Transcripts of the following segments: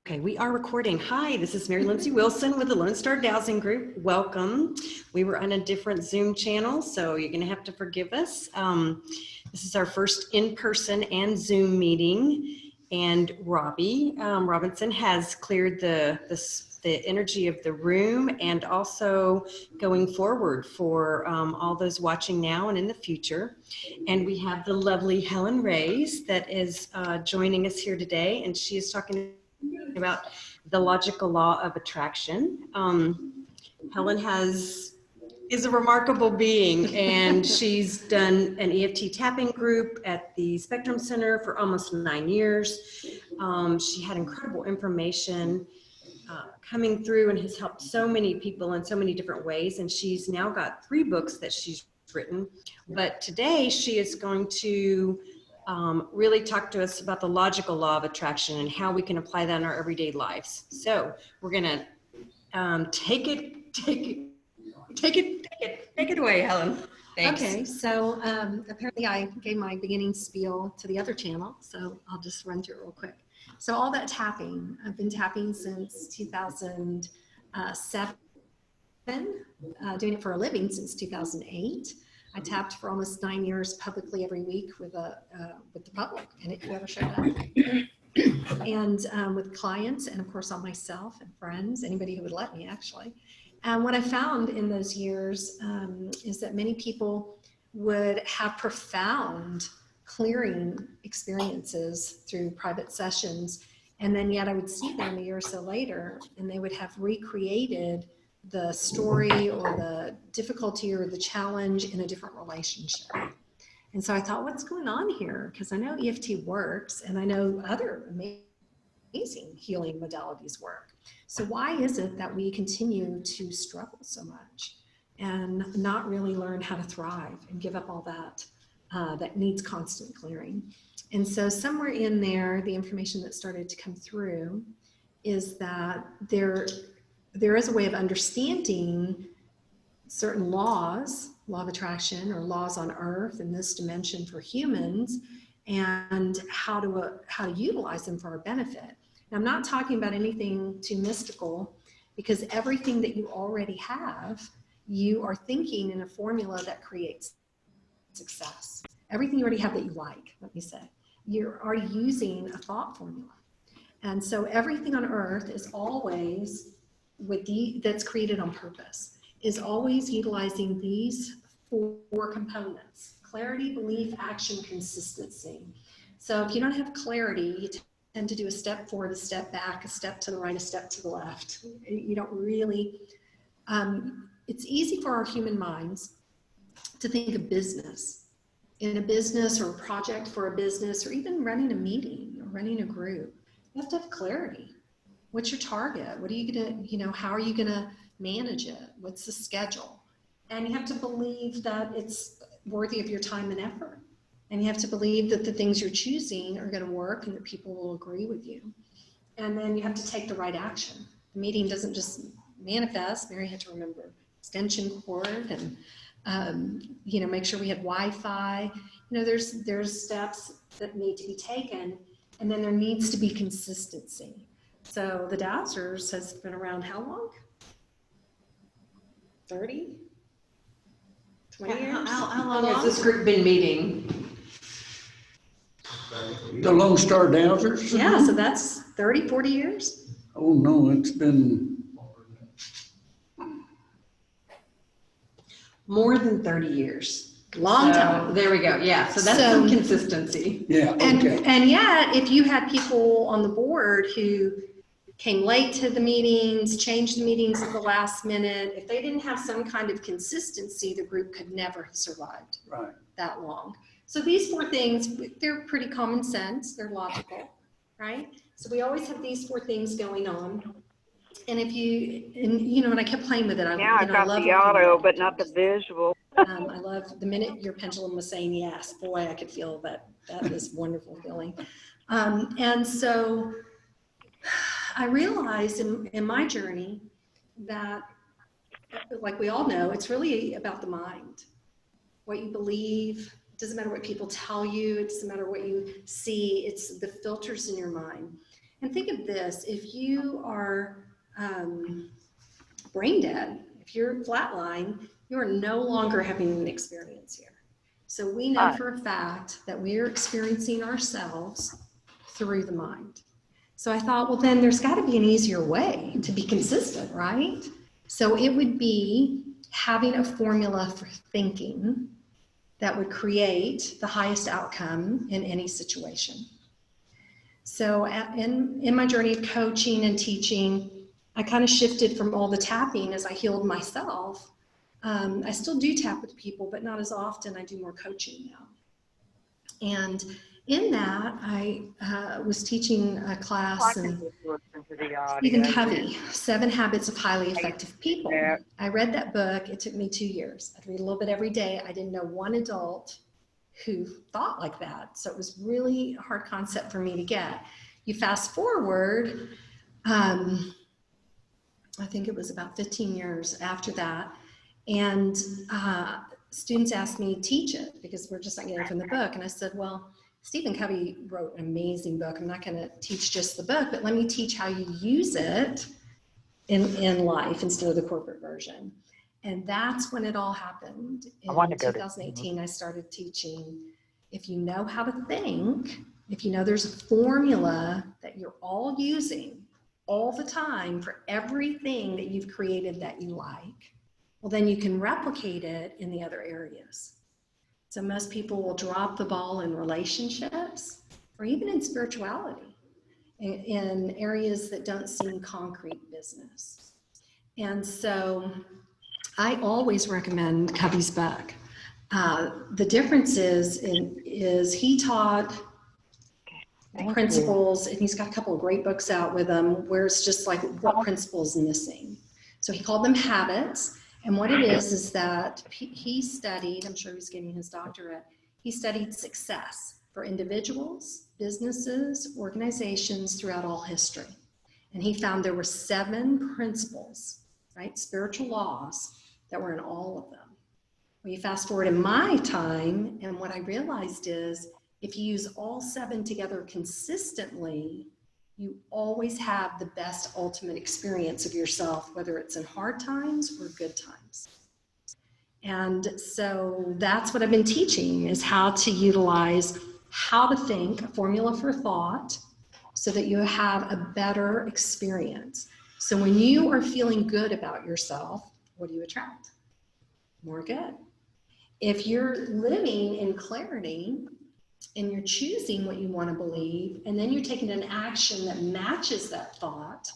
Okay, we are recording. Hi, this is Mary Lindsay Wilson with the Lone Star Dowsing Group. Welcome. We were on a different Zoom channel, so you're going to have to forgive us. This is our first in-person and Zoom meeting, and Robbie Robinson has cleared the energy of the room, and also going forward for all those watching now and in the future. And we have the lovely Helen Racz that is joining us here today, and she is talking about the logical law of attraction. Helen is a remarkable being, and she's done an EFT tapping group at the Spectrum Center for almost 9 years. She had incredible information coming through and has helped so many people in so many different ways. And she's now got 3 books that she's written. But today she is going to really talk to us about the logical law of attraction and how we can apply that in our everyday lives. So we're gonna take it away, Helen. Thanks. Okay, so apparently I gave my beginning spiel to the other channel, so I'll just run through it real quick. So all that tapping, I've been tapping since 2007, doing it for a living since 2008. I tapped for almost 9 years publicly every week with the public, and whoever showed up, and with clients, and of course on myself and friends, anybody who would let me actually. And what I found in those years is that many people would have profound clearing experiences through private sessions, and then yet I would see them a year or so later, and they would have recreated the story or the difficulty or the challenge in a different relationship. And so I thought, what's going on here? Because I know EFT works, and I know other amazing healing modalities work. So why is it that we continue to struggle so much and not really learn how to thrive and give up all that that needs constant clearing? And so somewhere in there, the information that started to come through is that there is a way of understanding certain laws, law of attraction or laws on earth in this dimension for humans, and how to utilize them for our benefit. Now, I'm not talking about anything too mystical, because everything that you already have, you are thinking in a formula that creates success. Everything you already have that you like, let me say, you are using a thought formula. And so everything on earth is always that's created on purpose, is always utilizing these 4 components: clarity, belief, action, consistency. So if you don't have clarity, you tend to do a step forward, a step back, a step to the right, a step to the left. You don't really, it's easy for our human minds to think of business. In a business or a project for a business, or even running a meeting or running a group, you have to have clarity. What's your target? What are you gonna, how are you gonna manage it? What's the schedule? And you have to believe that it's worthy of your time and effort. And you have to believe that the things you're choosing are gonna work and that people will agree with you. And then you have to take the right action. The meeting doesn't just manifest. Mary had to remember extension cord and make sure we had Wi-Fi. There's steps that need to be taken, and then there needs to be consistency. So the Dowsers has been around how long? 30? 20 years? How long has this group been meeting? The Lone Star Dowsers? Yeah, so that's 30, 40 years? Oh, no, it's been... More than 30 years. Long time. There we go. Yeah, so that's some consistency. Yeah, okay. And yet, if you had people on the board who came late to the meetings, changed the meetings at the last minute, if they didn't have some kind of consistency, the group could never have survived that long. So these 4 things, they're pretty common sense, they're logical, right? So we always have these 4 things going on. And if and I kept playing with it. I got the audio, but not the visual. I love the minute your pendulum was saying yes, boy, I could feel that is wonderful feeling. And so I realized in my journey that, like we all know, it's really about the mind. What you believe, it doesn't matter what people tell you, it doesn't matter what you see, it's the filters in your mind. And think of this, if you are brain dead, if you're flatline, you are no longer having an experience here. So we know for a fact that we are experiencing ourselves through the mind. So I thought, well, then there's got to be an easier way to be consistent, right? So it would be having a formula for thinking that would create the highest outcome in any situation. So in my journey of coaching and teaching, I kind of shifted from all the tapping as I healed myself. I still do tap with people, but not as often. I do more coaching now. And in that, I was teaching a class, and Stephen Covey, 7 Habits of Highly Effective People. I read that book. It took me 2 years. I'd read a little bit every day. I didn't know one adult who thought like that. So it was really a hard concept for me to get. You fast forward, I think it was about 15 years after that, and students asked me to teach it because we're just not getting it from the book. And I said, well, Stephen Covey wrote an amazing book. I'm not going to teach just the book, but let me teach how you use it in life instead of the corporate version. And that's when it all happened. In 2018, I started teaching, if you know how to think, if you know there's a formula that you're all using all the time for everything that you've created that you like, well, then you can replicate it in the other areas. So most people will drop the ball in relationships or even in spirituality, in areas that don't seem concrete business. And so I always recommend Covey's book. The difference is he taught the principles, and he's got a couple of great books out with him where it's just like what principles missing. So he called them habits. And what it is that he studied, I'm sure he's getting his doctorate, he studied success for individuals, businesses, organizations throughout all history. And he found there were 7 principles, right, spiritual laws that were in all of them. When you fast forward in my time, and what I realized is if you use all 7 together consistently, you always have the best ultimate experience of yourself, whether it's in hard times or good times. And so that's what I've been teaching, is how to utilize how to think, a formula for thought, so that you have a better experience. So when you are feeling good about yourself, what do you attract? More good. If you're living in clarity, and you're choosing what you want to believe, and then you're taking an action that matches that thought,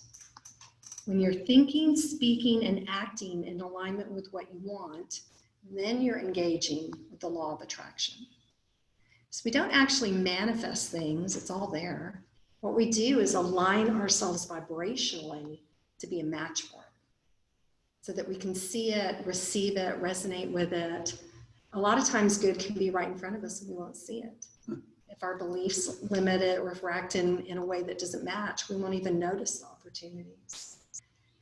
when you're thinking, speaking, and acting in alignment with what you want, then you're engaging with the law of attraction. So we don't actually manifest things, it's all there. What we do is align ourselves vibrationally to be a match for it, so that we can see it, receive it, resonate with it. A lot of times good can be right in front of us and we won't see it. If our beliefs limit it, or if we're acting in a way that doesn't match, we won't even notice the opportunities.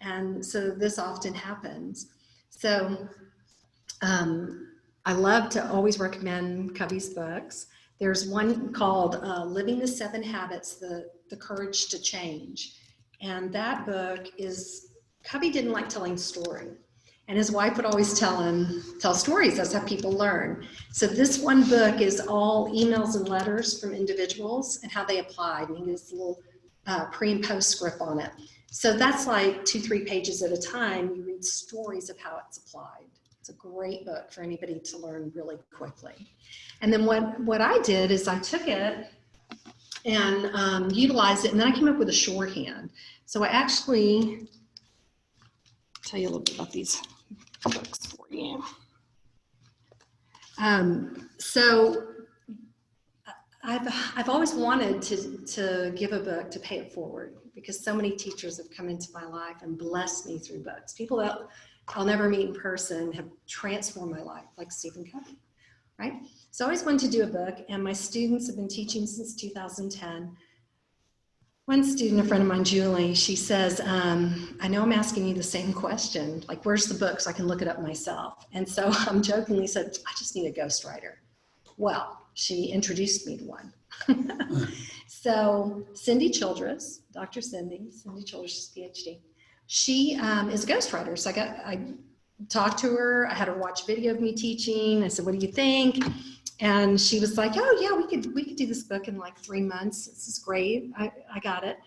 And so this often happens. So I love to always recommend Covey's books. There's one called Living the 7 Habits, the Courage to Change. And that book is, Covey didn't like telling story. And his wife would always tell stories. That's how people learn. So this one book is all emails and letters from individuals and how they applied. And he gives a little pre and postscript on it. So that's like 2-3 pages at a time. You read stories of how it's applied. It's a great book for anybody to learn really quickly. And then what I did is I took it and utilized it, and then I came up with a shorthand. So I actually tell you a little bit about these books for you. So I've always wanted to give a book to pay it forward, because so many teachers have come into my life and blessed me through books. People that I'll never meet in person have transformed my life, like Stephen Covey, right? So I always wanted to do a book, and my students have been teaching since 2010. One student, a friend of mine, Julie, she says, I know I'm asking you the same question, like, where's the book so I can look it up myself? And so I jokingly said, I just need a ghostwriter. Well, she introduced me to one. So Cindy Childress, Dr. Cindy Childress, PhD. She is a ghostwriter. So I talked to her. I had her watch a video of me teaching. I said, "What do you think?" And she was like, "Oh yeah, we could do this book in like 3 months. This is great. I got it."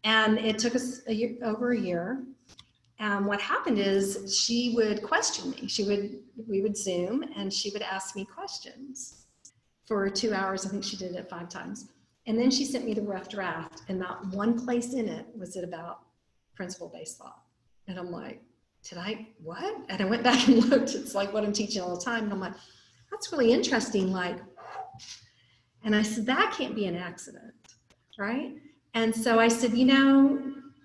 And it took us over a year. What happened is she would question me. We would Zoom and she would ask me questions for 2 hours. I think she did it 5 times. And then she sent me the rough draft, and not one place in it was it about principle-based thought. And I'm like, what? And I went back and looked. It's like what I'm teaching all the time. And I'm like, that's really interesting. Like, and I said, that can't be an accident, right? And so I said,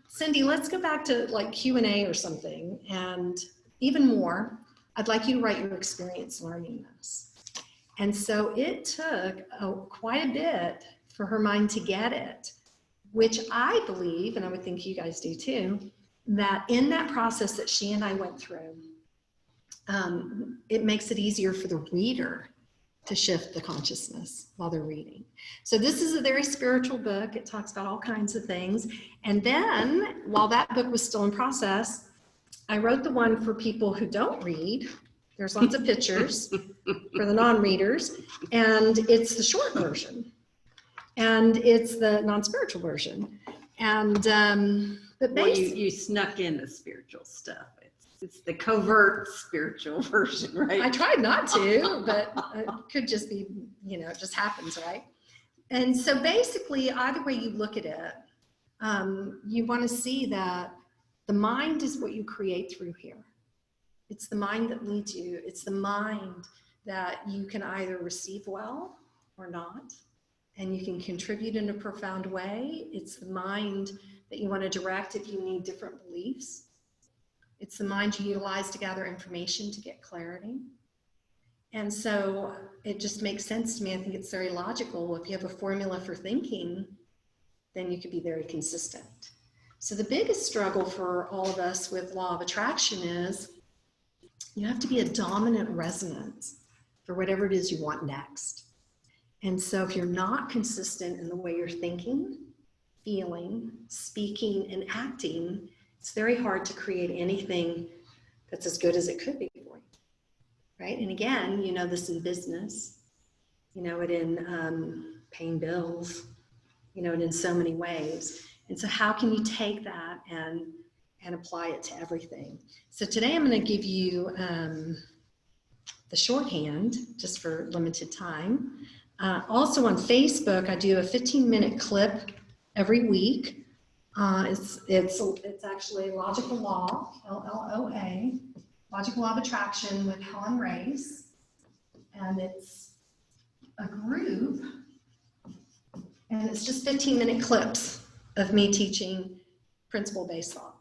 Cindy, let's go back to like Q&A or something. And even more, I'd like you to write your experience learning this. And so it took quite a bit for her mind to get it, which I believe, and I would think you guys do too, that in that process that she and I went through, it makes it easier for the reader to shift the consciousness while they're reading. So this is a very spiritual book. It talks about all kinds of things. And then while that book was still in process, I wrote the one for people who don't read. There's lots of pictures for the non-readers, and it's the short version. And it's the non-spiritual version. And but Well, you snuck in the spiritual stuff. It's the covert spiritual version, right? I tried not to, but it could just be, it just happens, right? And so basically, either way you look at it, you want to see that the mind is what you create through here. It's the mind that leads you. It's the mind that you can either receive well or not, and you can contribute in a profound way. It's the mind that you want to direct if you need different beliefs. It's the mind you utilize to gather information to get clarity. And so it just makes sense to me. I think it's very logical. If you have a formula for thinking, then you could be very consistent. So the biggest struggle for all of us with law of attraction is you have to be a dominant resonance for whatever it is you want next. And so if you're not consistent in the way you're thinking, feeling, speaking, and acting, it's very hard to create anything that's as good as it could be for you, right? And again, this in business, it in paying bills, it in so many ways. And so how can you take that and apply it to everything? So today I'm going to give you the shorthand just for limited time. Also on Facebook, I do a 15-minute clip every week. It's actually Logical Law, LLOA, Logical Law of Attraction with Helen Racz, and it's a group, and it's just 15-minute clips of me teaching principle-based thought.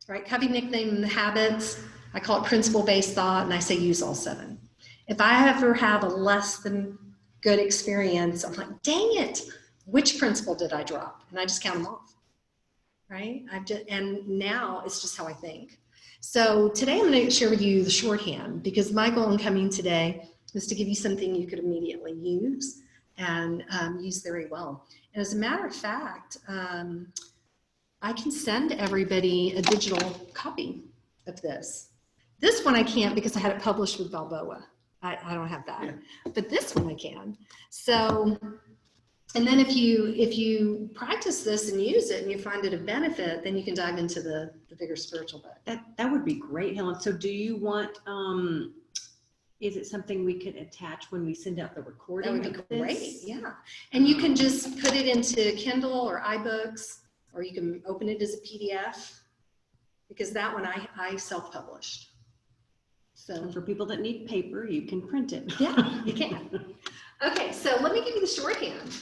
Right? Covey nicknamed the habits. I call it principle-based thought, and I say use all 7. If I ever have a less than good experience, I'm like, dang it, which principle did I drop? And I just count them off. Right? And now it's just how I think. So today I'm going to share with you the shorthand, because my goal in coming today is to give you something you could immediately use and use very well. And as a matter of fact, I can send everybody a digital copy of this. This one I can't because I had it published with Balboa. I don't have that, but this one I can. So. And then if you practice this and use it and you find it a benefit, then you can dive into the bigger spiritual book. That would be great, Helen. So do you want, is it something we could attach when we send out the recording? That would be great, yeah. And you can just put it into Kindle or iBooks, or you can open it as a PDF, because that one I self-published. So and for people that need paper, you can print it. Yeah, you can. Okay, so let me give you the shorthand.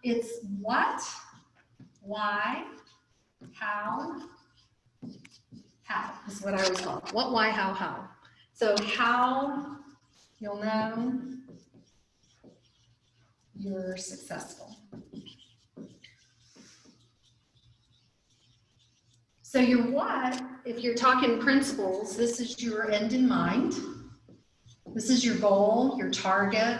It's what, why, how is what I always call it. What, why, how. So how you'll know you're successful. So your what, if you're talking principles, this is your end in mind. This is your goal, your target,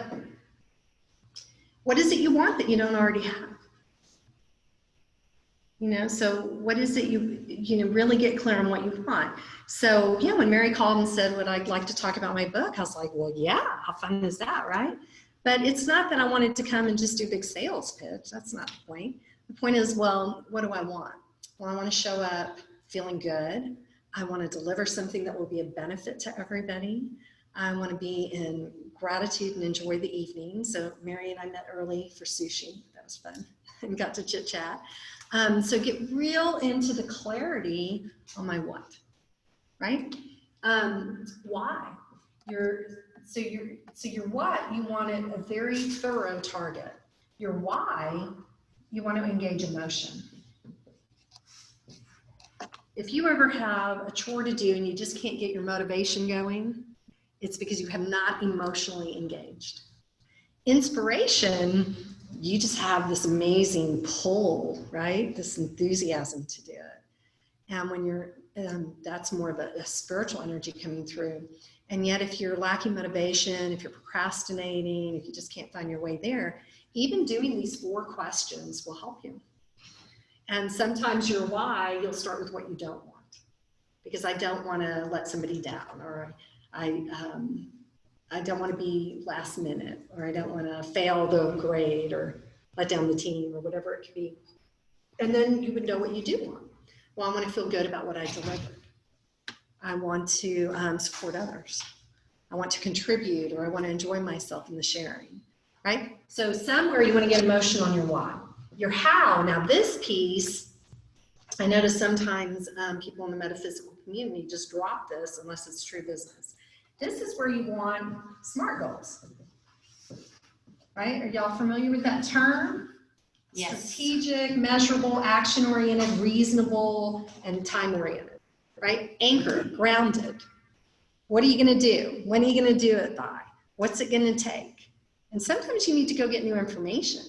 What is it you want that you don't already have? So what is it really get clear on what you want. So yeah, when Mary called and said, would I like to talk about my book? I was like, well, yeah, how fun is that, right? But it's not that I wanted to come and just do a big sales pitch. That's not the point. The point is, well, what do I want? Well, I want to show up feeling good. I want to deliver something that will be a benefit to everybody. I want to be in gratitude and enjoy the evening. So Mary and I met early for sushi. That was fun and got to chit chat. So get real into the clarity on my what, right? Why? Your what, you wanted a very thorough target. Your why, you want to engage emotion. If you ever have a chore to do and you just can't get your motivation going, it's because you have not emotionally engaged. Inspiration, you just have this amazing pull, right? This enthusiasm to do it. And when you're, that's more of a spiritual energy coming through. And yet if you're lacking motivation, if you're procrastinating, if you just can't find your way there, even doing these 4 questions will help you. And sometimes your why, you'll start with what you don't want. Because I don't want to let somebody down, or I don't want to be last minute, or I don't want to fail the grade or let down the team, or whatever it could be. And then you would know what you do want. Well, I want to feel good about what I delivered. I want to support others. I want to contribute, or I want to enjoy myself in the sharing, right? So somewhere you want to get emotion on your why. Your how, now this piece, I notice sometimes people in the metaphysical community just drop this unless it's true business. This is where you want SMART goals, right? Are y'all familiar with that term? Yes. Strategic, measurable, action-oriented, reasonable, and time-oriented, right? Anchored, grounded. What are you going to do? When are you going to do it by? What's it going to take? And sometimes you need to go get new information,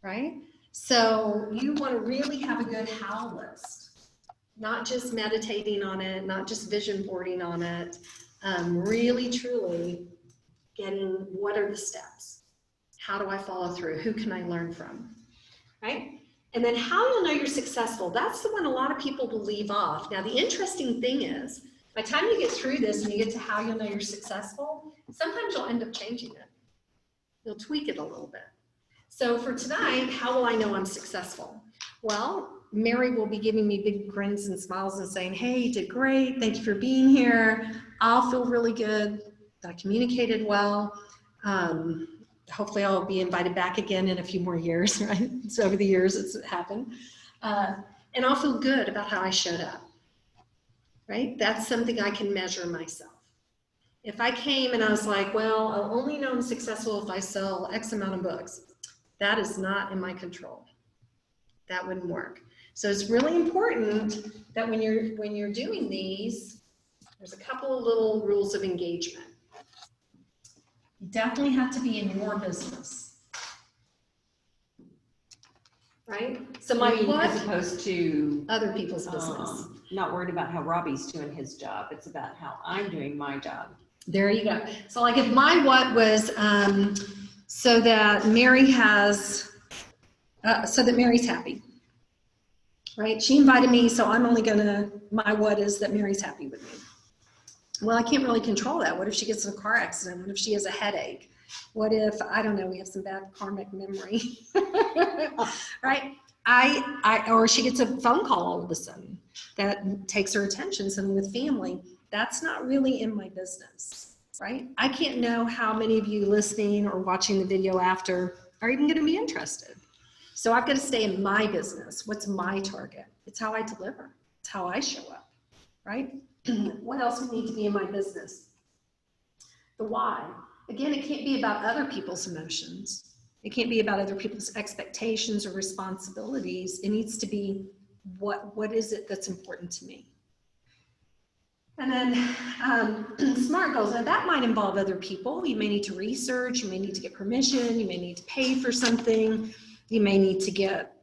right? So you want to really have a good how list, not just meditating on it, not just vision boarding on it, really truly getting what are the steps? How do I follow through? Who can I learn from, right? And then how you'll know you're successful, that's the one a lot of people will leave off. Now the interesting thing is, by the time you get through this and you get to how you'll know you're successful, sometimes you'll end up changing it. You'll tweak it a little bit. So for tonight, how will I know I'm successful? Well, Mary will be giving me big grins and smiles and saying, hey, you did great. Thank you for being here. I'll feel really good. I communicated well. Hopefully I'll be invited back again in a few more years, right? So over the years it's happened. And I'll feel good about how I showed up, right? That's something I can measure myself. If I came and I was like, well, I'll only know I'm successful if I sell X amount of books. That is not in my control. That wouldn't work. So it's really important that when you're doing these, there's a couple of little rules of engagement. You definitely have to be in your business, right? So my what, as opposed to other people's business. Not worried about how Robbie's doing his job. It's about how I'm doing my job. There you go. So like if my what was so that Mary has, so that Mary's happy, right? She invited me, so I'm only gonna, my what is that Mary's happy with me. Well, I can't really control that. What if she gets in a car accident? What if she has a headache? What if, I don't know, we have some bad karmic memory, right? Or she gets a phone call all of a sudden that takes her attention, something with family. That's not really in my business, right? I can't know how many of you listening or watching the video after are even gonna be interested. So I've got to stay in my business. What's my target? It's how I deliver. It's how I show up, right? What else would need to be in my business? The why. Again, it can't be about other people's emotions. It can't be about other people's expectations or responsibilities. It needs to be what is it that's important to me? And then SMART goals. Now that might involve other people. You may need to research. You may need to get permission. You may need to pay for something. You may need to get,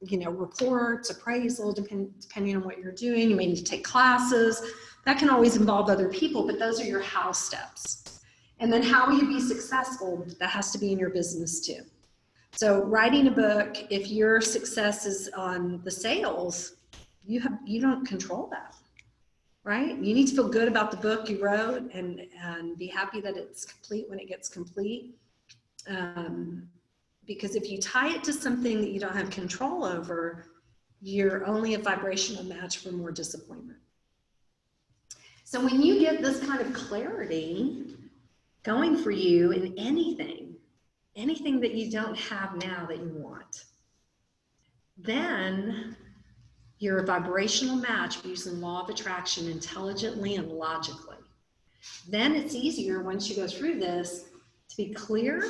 reports, appraisal, depending on what you're doing. You may need to take classes. That can always involve other people, but those are your how steps. And then how will you be successful? That has to be in your business too. So writing a book, if your success is on the sales, you don't control that, right? You need to feel good about the book you wrote and be happy that it's complete when it gets complete. Because if you tie it to something that you don't have control over, you're only a vibrational match for more disappointment. So when you get this kind of clarity going for you in anything that you don't have now that you want, then you're a vibrational match using law of attraction intelligently and logically. Then it's easier once you go through this to be clear,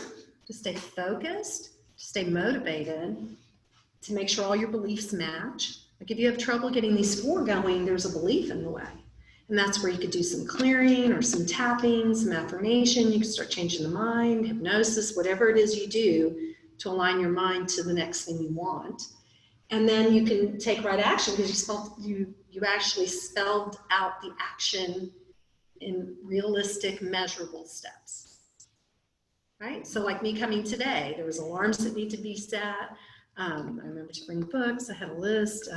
to stay focused, to stay motivated, to make sure all your beliefs match. Like if you have trouble getting these 4 going, there's a belief in the way. And that's where you could do some clearing or some tapping, some affirmation. You can start changing the mind, hypnosis, whatever it is you do to align your mind to the next thing you want. And then you can take right action because you actually spelled out the action in realistic, measurable steps. Right? So like me coming today, there was alarms that need to be set. I remember to bring books. I had a list.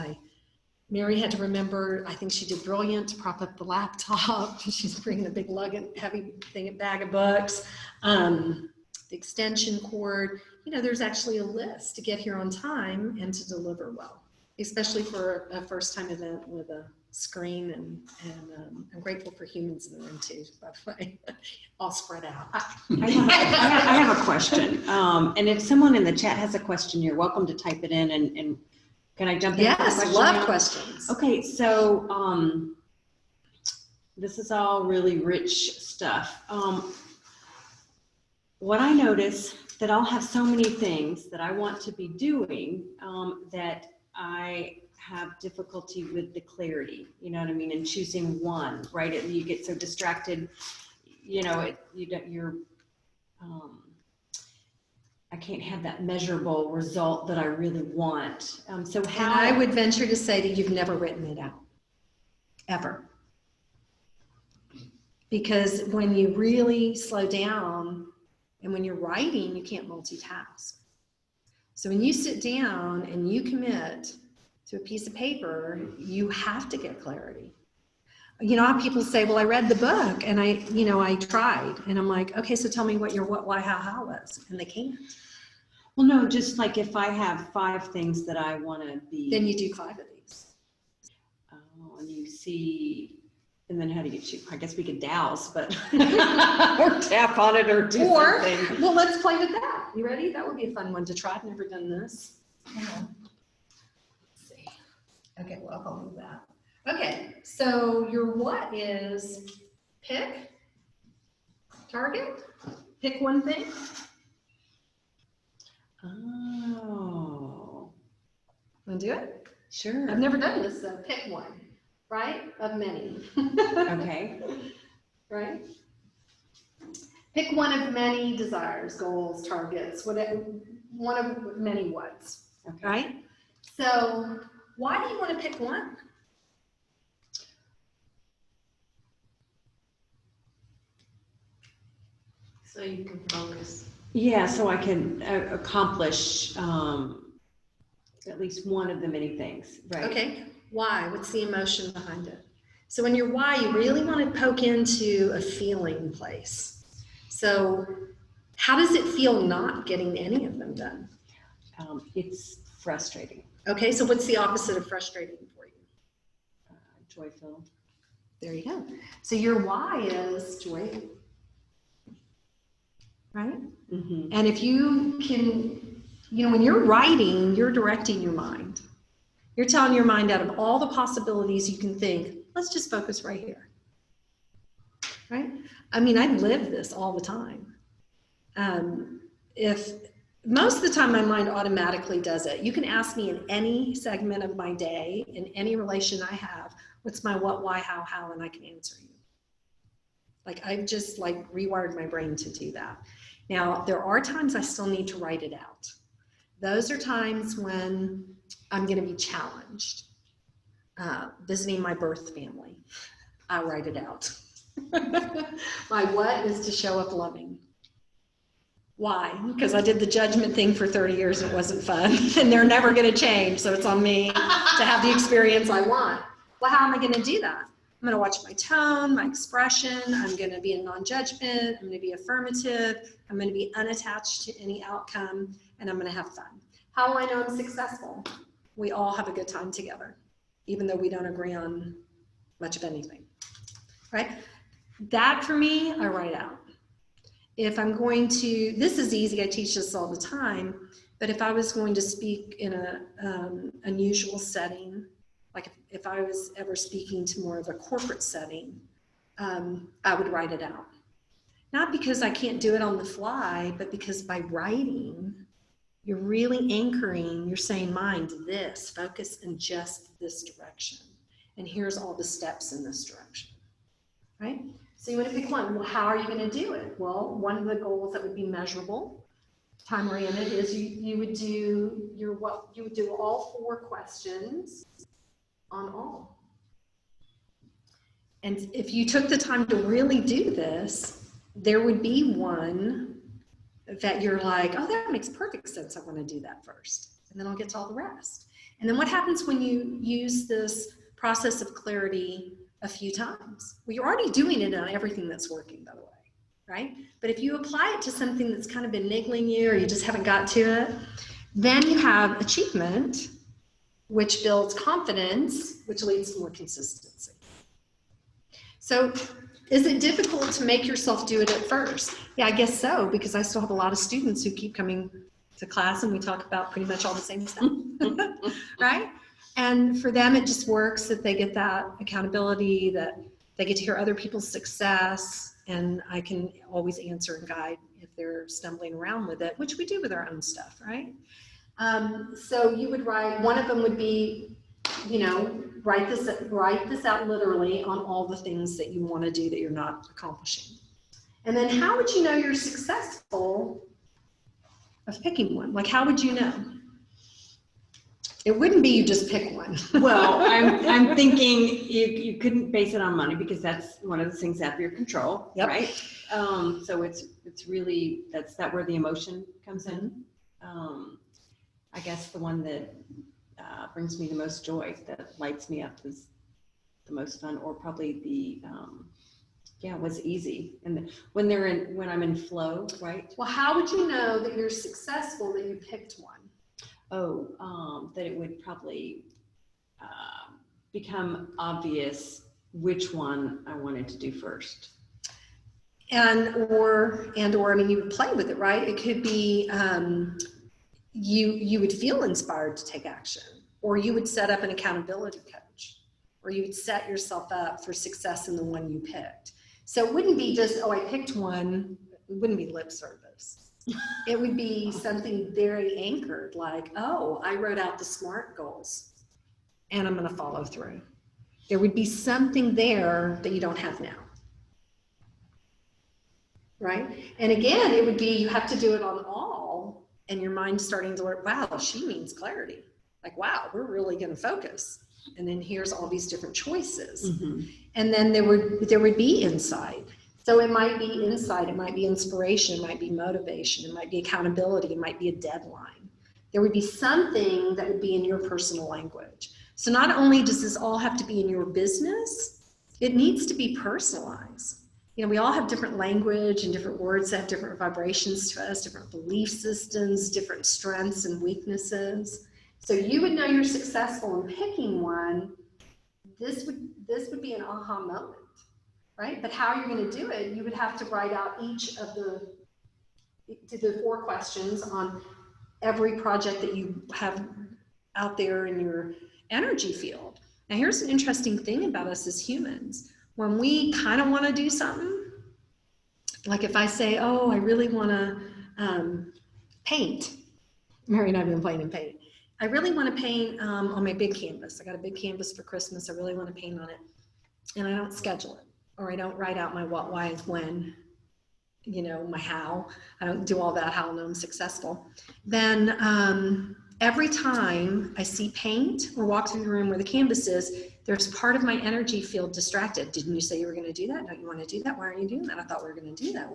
Mary had to remember, I think she did brilliant, to prop up the laptop. She's bringing a big heavy bag of books. The extension cord. You know, there's actually a list to get here on time and to deliver well, especially for a first-time event with a screen. And I'm grateful for humans in the room too, by the way, all spread out. I have a question. And if someone in the chat has a question, you're welcome to type it in and can I jump in? Yes, love questions. Okay, so this is all really rich stuff. What I notice that I'll have so many things that I want to be doing that I have difficulty with the clarity, you know what I mean, and choosing one, right? You get so distracted, you know, I can't have that measurable result that I really want. So how? And I would venture to say that you've never written it out, ever. Because when you really slow down and when you're writing, you can't multitask. So when you sit down and you commit to a piece of paper, you have to get clarity. You know how people say, well, I read the book and I tried. And I'm like, okay, so tell me what your what, why, how was. And they can't. Well, no, just like if I have 5 things that I want to be. Then you do 5 of these. Oh, and you see, and then how do you choose? I guess we could douse, but or tap on it or do something. Well, let's play with that. You ready? That would be a fun one to try. I've never done this. Yeah. Let's see. Okay, well, I'll move that. Okay, so your what is pick, target, pick one thing. Oh. Want to do it? Sure. I've never done this, so pick one, right? Of many. Okay. Right? Pick one of many desires, goals, targets, whatever, one of many what's, Okay. right? So why do you want to pick one? So you can focus. Yeah, so I can accomplish at least one of the many things, right? Okay, why? What's the emotion behind it? So in your why, you really want to poke into a feeling place. So how does it feel not getting any of them done? It's frustrating. Okay, so what's the opposite of frustrating for you? Joy-filled. There you go. So your why is joy. Right? Mm-hmm. And if you can, you know, when you're writing, you're directing your mind. You're telling your mind out of all the possibilities you can think, let's just focus right here. Right? I mean, I live this all the time. If most of the time my mind automatically does it. You can ask me in any segment of my day, in any relation I have, what's my what, why, how, and I can answer you. Like I've just like rewired my brain to do that. Now, there are times I still need to write it out. Those are times when I'm going to be challenged. Visiting my birth family, I write it out. My what is to show up loving. Why? Because I did the judgment thing for 30 years and it wasn't fun. And they're never going to change. So it's on me to have the experience I want. Well, how am I going to do that? I'm going to watch my tone, my expression. I'm going to be in non-judgment. I'm going to be affirmative. I'm going to be unattached to any outcome. And I'm going to have fun. How will I know I'm successful? We all have a good time together, even though we don't agree on much of anything, right? That for me, I write out. If I'm going to, this is easy, I teach this all the time, but if I was going to speak in an unusual setting, like if I was ever speaking to more of a corporate setting, I would write it out. Not because I can't do it on the fly, but because by writing, you're really anchoring, you're saying, mind this, focus in just this direction. And here's all the steps in this direction, right? So you want to pick one. Well, how are you going to do it? Well, one of the goals that would be measurable, time-oriented, is you would do all 4 questions on all. And if you took the time to really do this, there would be one that you're like, oh, that makes perfect sense. I want to do that first. And then I'll get to all the rest. And then what happens when you use this process of clarity a few times? Well, you're already doing it on everything that's working, by the way, right? But if you apply it to something that's kind of been niggling you or you just haven't got to it, then you have achievement, which builds confidence, which leads to more consistency. So is it difficult to make yourself do it at first? Yeah, I guess so, because I still have a lot of students who keep coming to class and we talk about pretty much all the same stuff, right? And for them, it just works that they get that accountability, that they get to hear other people's success, and I can always answer and guide if they're stumbling around with it, which we do with our own stuff, right? So you would write, one of them would be, write this out literally on all the things that you want to do that you're not accomplishing. And then how would you know you're successful of picking one? Like, how would you know? It wouldn't be you just pick one. Well, I'm thinking you couldn't base it on money because that's one of the things out of your control, Yep. right? So it's really, that's where the emotion comes in. I guess the one that brings me the most joy, that lights me up, is the most fun, or probably the was easy. And when I'm in flow, right? Well, how would you know that you're successful that you picked one? That it would probably become obvious which one I wanted to do first. Or I mean, you would play with it, right? It could be you would feel inspired to take action, or you would set up an accountability coach, or you would set yourself up for success in the one you picked. So it wouldn't be just, oh, I picked one. It wouldn't be lip service. It would be something very anchored, like, oh, I wrote out the SMART goals and I'm going to follow through. There would be something there that you don't have now. Right? And again, it would be, you have to do it on all, and your mind's starting to learn, wow, she means clarity. Like, wow, we're really going to focus. And then here's all these different choices. Mm-hmm. And then there would be insight. So it might be insight, it might be inspiration, it might be motivation, it might be accountability, it might be a deadline. There would be something that would be in your personal language. So not only does this all have to be in your business, it needs to be personalized. We all have different language and different words that have different vibrations to us, different belief systems, different strengths and weaknesses. So you would know you're successful in picking one. This would be an aha moment. Right? But how you're going to do it, you would have to write out each of the 4 questions on every project that you have out there in your energy field. Now, here's an interesting thing about us as humans. When we kind of want to do something, like if I say, oh, I really want to paint. Mary and I have been playing in paint. I really want to paint on my big canvas. I got a big canvas for Christmas. I really want to paint on it. And I don't schedule it. Or I don't write out my what, why, and when, my how. I don't do all that, how I'll know I'm successful. Then every time I see paint or walk through the room where the canvas is, there's part of my energy field distracted. Didn't you say you were going to do that? Don't you want to do that? Why aren't you doing that? I thought we were going to do that.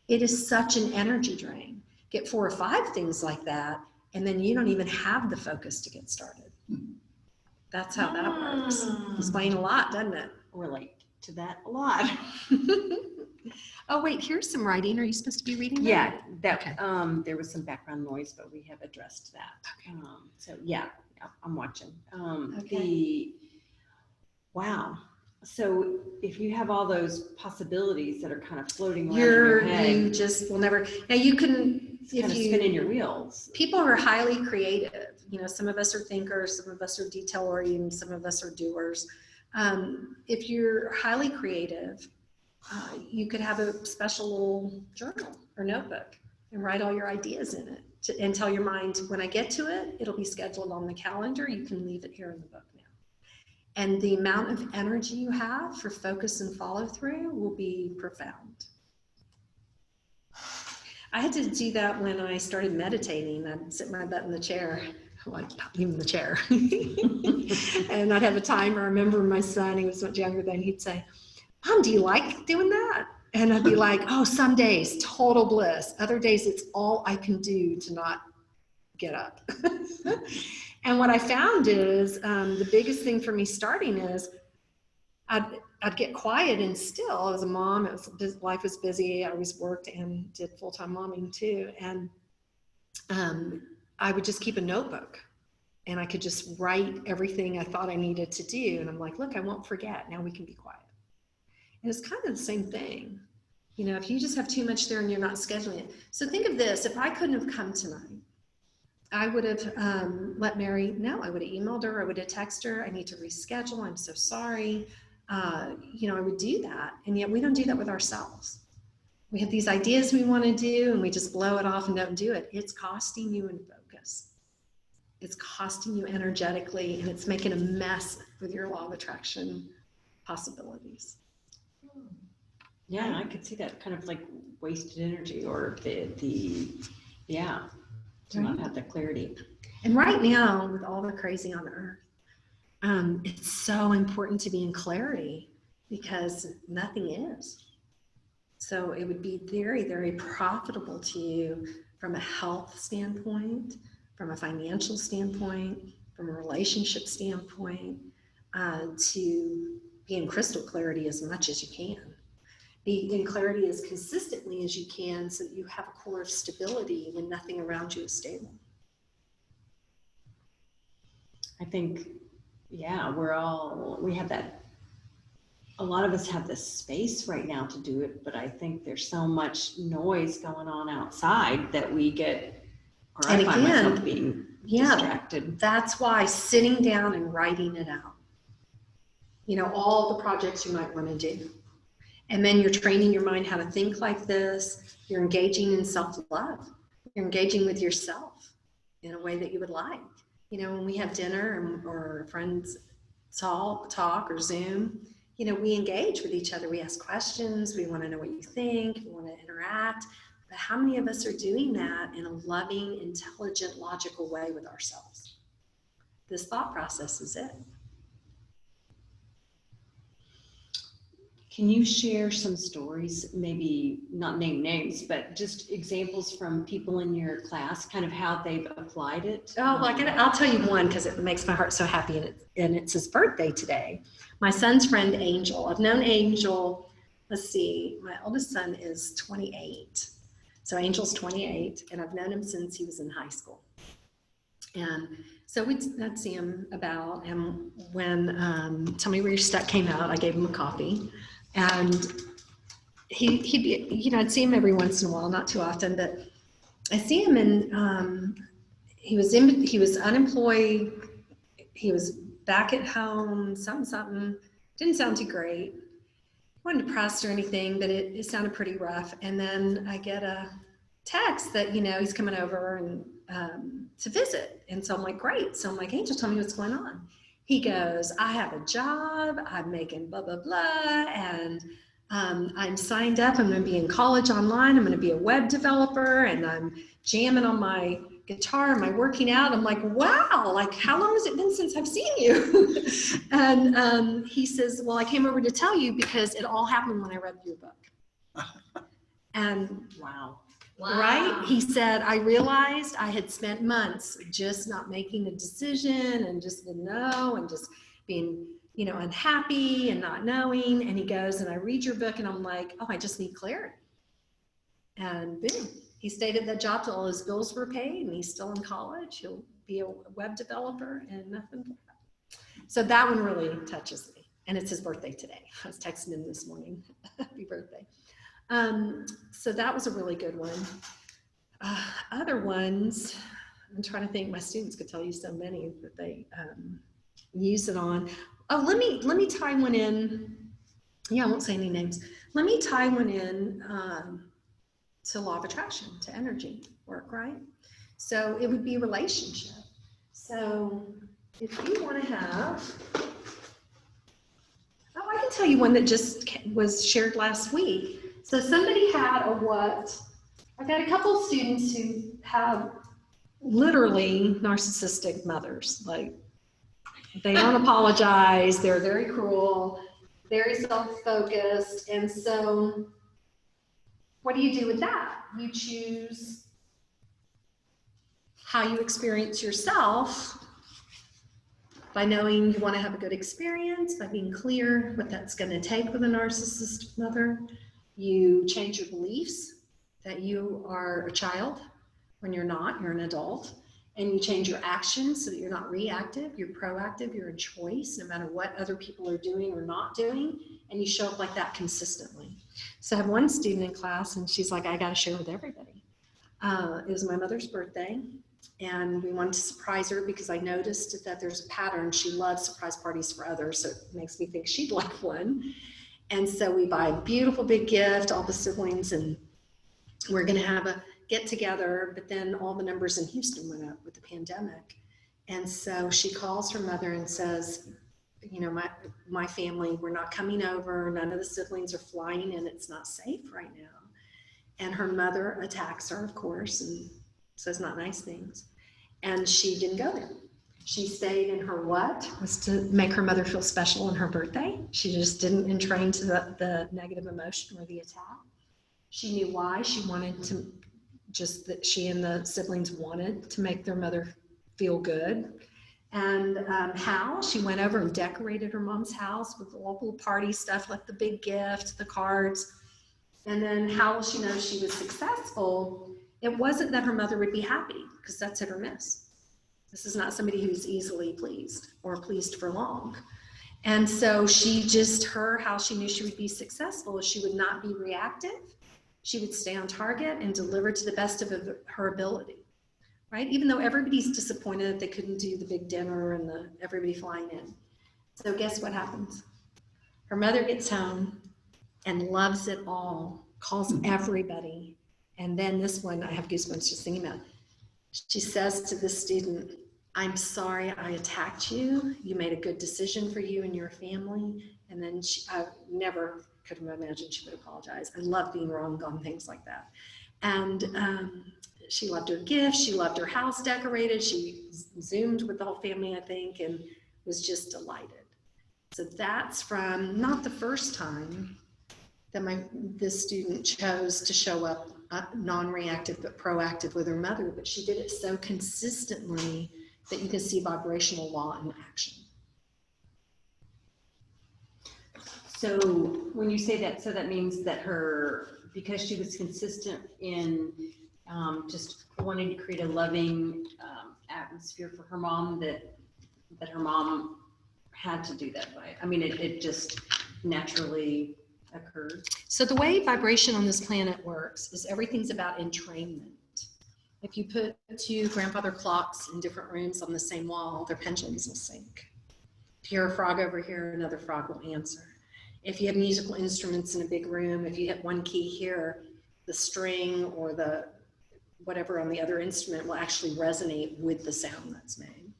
It is such an energy drain. Get 4 or 5 things like that, and then you don't even have the focus to get started. That's how that works. Explain a lot, doesn't it? Relate to that a lot. Oh, wait, here's some writing. Are you supposed to be reading that? Yeah, that, Okay. there was some background noise, but we have addressed that. So yeah, I'm watching. Wow. So if you have all those possibilities that are kind of floating around in your head, You just will never, now you can, it's kind of spinning your wheels. people are highly creative. You know, some of us are thinkers, some of us are detail oriented, some of us are doers. If you're highly creative, you could have a special little journal or notebook and write all your ideas in it and tell your mind, when I get to it, it'll be scheduled on the calendar. You can leave it here in the book now. And the amount of energy you have for focus and follow through will be profound. I had to do that when I started meditating. I'd sit my butt in the chair, like not even the chair. And I'd have a timer. I remember my son, he was much younger then, he'd say, Mom, do you like doing that? And I'd be like, oh, some days, total bliss. Other days, it's all I can do to not get up. And what I found is the biggest thing for me starting is I'd get quiet and still. As a mom, life was busy. I always worked and did full-time momming too. And I would just keep a notebook and I could just write everything I thought I needed to do. And I'm like, look, I won't forget. Now we can be quiet. And it's kind of the same thing. You know, if you just have too much there and you're not scheduling it. So think of this, if I couldn't have come tonight, I would have let Mary know. I would have emailed her, I would have texted her, I need to reschedule, I'm so sorry. You know, I would do that. And yet we don't do that with ourselves. We have these ideas we want to do and we just blow it off and don't do it. It's costing you in focus. It's costing you energetically, and it's making a mess with your law of attraction possibilities. Yeah, I could see that kind of like wasted energy or to not have the clarity. And right now, with all the crazy on earth, it's so important to be in clarity because nothing is. So it would be very, very profitable to you from a health standpoint, from a financial standpoint, from a relationship standpoint, to be in crystal clarity as much as you can. Be in clarity as consistently as you can so that you have a core of stability when nothing around you is stable. I think, yeah, we have that, a lot of us have the space right now to do it, but I think there's so much noise going on outside that we get, or I find myself being distracted. That's why sitting down and writing it out, you know, all the projects you might want to do. And then you're training your mind how to think like this. You're engaging in self-love. You're engaging with yourself in a way that you would like. You know, when we have dinner or friends talk or Zoom, you know, we engage with each other. We ask questions. We want to know what you think. We want to interact. But how many of us are doing that in a loving, intelligent, logical way with ourselves? This thought process is it. Can you share some stories, maybe not name names, but just examples from people in your class, kind of how they've applied it? Oh, I'll tell you one because it makes my heart so happy, and it's his birthday today. My son's friend, Angel. I've known Angel, let's see, my oldest son is 28. So Angel's 28, and I've known him since he was in high school. And so I'd see him about, and when Tell Me Where You're Stuck came out, I gave him a copy. And he'd be, you know, I'd see him every once in a while, not too often, but I see him and he was unemployed. He was back at home, something, didn't sound too great. Wasn't depressed or anything, but it sounded pretty rough. And then I get a text that, you know, he's coming over and to visit. And so I'm like, great. So I'm like, Angel, tell me what's going on. He goes, I have a job, I'm making blah, blah, blah, and I'm signed up. I'm going to be in college online. I'm going to be a web developer, and I'm jamming on my guitar. Am I working out? I'm like, wow, like how long has it been since I've seen you? And he says, well, I came over to tell you because it all happened when I read your book. And Wow. right? He said, I realized I had spent months just not making a decision and just didn't know and just being, unhappy and not knowing. And he goes, and I read your book and I'm like, oh, I just need clarity. And boom, he stayed at that job till all his bills were paid and he's still in college. He'll be a web developer and nothing but that. So that one really touches me. And it's his birthday today. I was texting him this morning. Happy birthday. So that was a really good one. Other ones, I'm trying to think, my students could tell you so many that they use it on. Oh, let me tie one in. Yeah, I won't say any names. Let me tie one in to law of attraction, to energy work, right? So it would be relationship. So if you want to have, I can tell you one that just was shared last week. So somebody had I've got a couple of students who have literally narcissistic mothers. Like they don't apologize. They're very cruel, very self-focused. And so what do you do with that? You choose how you experience yourself by knowing you want to have a good experience, by being clear what that's going to take with a narcissistic mother. You change your beliefs that you are a child when you're not, you're an adult. And you change your actions so that you're not reactive, you're proactive, you're in choice no matter what other people are doing or not doing. And you show up like that consistently. So I have one student in class and she's like, I got to share with everybody. It was my mother's birthday. And we wanted to surprise her because I noticed that there's a pattern. She loves surprise parties for others, so it makes me think she'd like one. And so we buy a beautiful big gift, all the siblings, and we're going to have a get together. But then all the numbers in Houston went up with the pandemic. And so she calls her mother and says, my family, we're not coming over. None of the siblings are flying in. It's not safe right now. And her mother attacks her, of course, and says not nice things. And she didn't go there. She stayed in her was to make her mother feel special on her birthday. She just didn't entrain to the negative emotion or the attack. She knew why. She wanted to, just that she and the siblings wanted to make their mother feel good. And how she went over and decorated her mom's house with all the party stuff, like the big gift, the cards. And then how will she know she was successful? It wasn't that her mother would be happy, because that's hit or miss. This is not somebody who's easily pleased or pleased for long. And so how she knew she would be successful is she would not be reactive. She would stay on target and deliver to the best of her ability, right? Even though everybody's disappointed that they couldn't do the big dinner and everybody flying in. So guess what happens? Her mother gets home and loves it all, calls everybody. And then this one, I have goosebumps just thinking about it. She says to the student, I'm sorry I attacked you. You made a good decision for you and your family. And then I never could have imagined she would apologize. I love being wrong on things like that. And she loved her gift. She loved her house decorated. She Zoomed with the whole family, I think, and was just delighted. So that's from not the first time that this student chose to show up non-reactive but proactive with her mother, but she did it so consistently that you can see vibrational law in action. So when you say that, so that means that because she was consistent in just wanting to create a loving atmosphere for her mom, that her mom had to do that, right? I mean, it just naturally occurred. So the way vibration on this planet works is everything's about entrainment. If you put two grandfather clocks in different rooms on the same wall, their pendulums will sync. If you hear a frog over here, another frog will answer. If you have musical instruments in a big room, if you hit one key here, the string or the whatever on the other instrument will actually resonate with the sound that's made.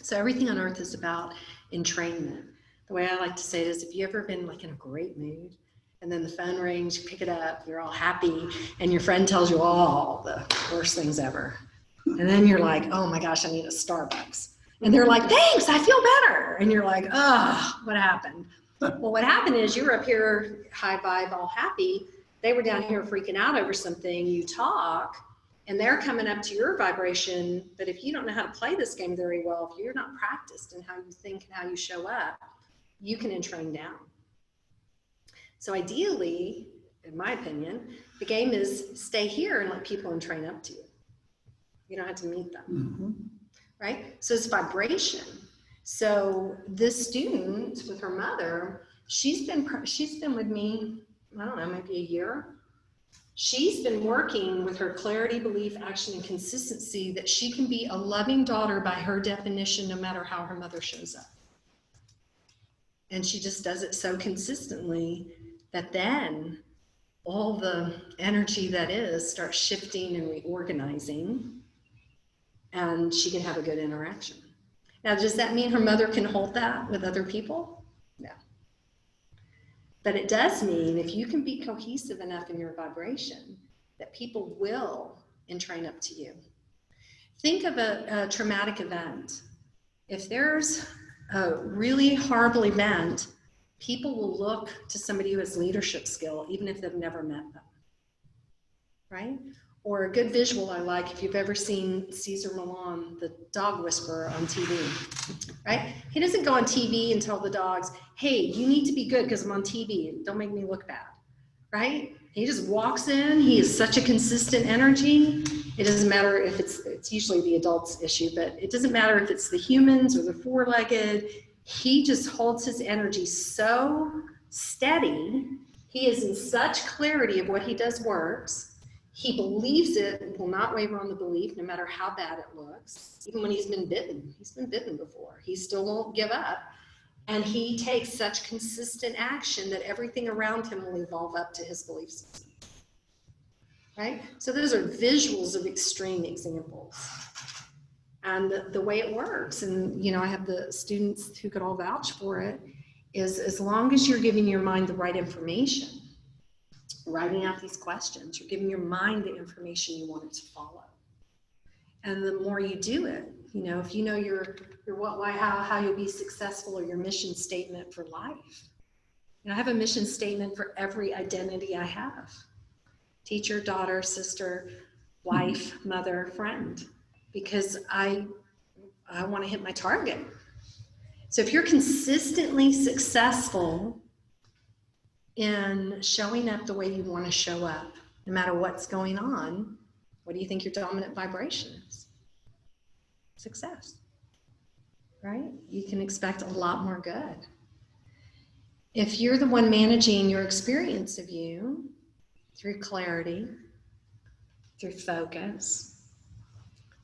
So everything on earth is about entrainment. The way I like to say it is, if you've ever been like in a great mood And then the phone rings, you pick it up, you're all happy, and your friend tells you all the worst things ever. And then you're like, oh my gosh, I need a Starbucks. And they're like, thanks, I feel better. And you're like, oh, what happened? Well, what happened is you were up here, high vibe, all happy. They were down here freaking out over something. You talk, and they're coming up to your vibration. But if you don't know how to play this game very well, if you're not practiced in how you think and how you show up, you can entrain down. So ideally, in my opinion, the game is stay here and let people entrain up to you. You don't have to meet them, right? So it's vibration. So this student with her mother, she's been with me, I don't know, maybe a year. She's been working with her clarity, belief, action, and consistency that she can be a loving daughter by her definition, no matter how her mother shows up. And she just does it so consistently that then all the energy that is starts shifting and reorganizing, and she can have a good interaction. Now, does that mean her mother can hold that with other people? No. But it does mean if you can be cohesive enough in your vibration, that people will entrain up to you. Think of a traumatic event. If there's a really horrible event, people will look to somebody who has leadership skill, even if they've never met them, right? Or a good visual I like, if you've ever seen Cesar Millan, the dog whisperer on TV, right? He doesn't go on TV and tell the dogs, hey, you need to be good because I'm on TV. Don't make me look bad, right? He just walks in. He is such a consistent energy. It doesn't matter if it's usually the adults issue, but it doesn't matter if it's the humans or the four-legged. He just holds his energy so steady. He is in such clarity of what he does works. He believes it and will not waver on the belief, no matter how bad it looks. Even when he's been bitten before, he still won't give up. And he takes such consistent action that everything around him will evolve up to his belief system, right? So those are visuals of extreme examples. And the way it works, and I have the students who could all vouch for it, is as long as you're giving your mind the right information, writing out these questions, you're giving your mind the information you want it to follow. And the more you do it, if you know your what, why, how you'll be successful, or your mission statement for life. I have a mission statement for every identity I have: teacher, daughter, sister, wife, mother, friend, because I want to hit my target. So if you're consistently successful in showing up the way you want to show up, no matter what's going on, what do you think your dominant vibration is? Success, right? You can expect a lot more good. If you're the one managing your experience of you through clarity, through focus,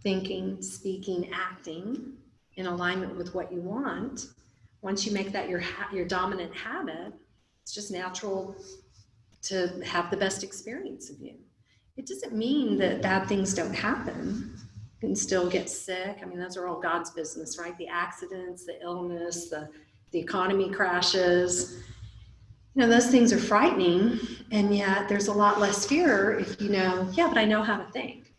thinking, speaking, acting in alignment with what you want, once you make that your dominant habit, it's just natural to have the best experience of you. It doesn't mean that bad things don't happen. You can still get sick. I mean, those are all God's business, right? The accidents, the illness, the economy crashes. Those things are frightening, and yet there's a lot less fear if you know, yeah, but I know how to think.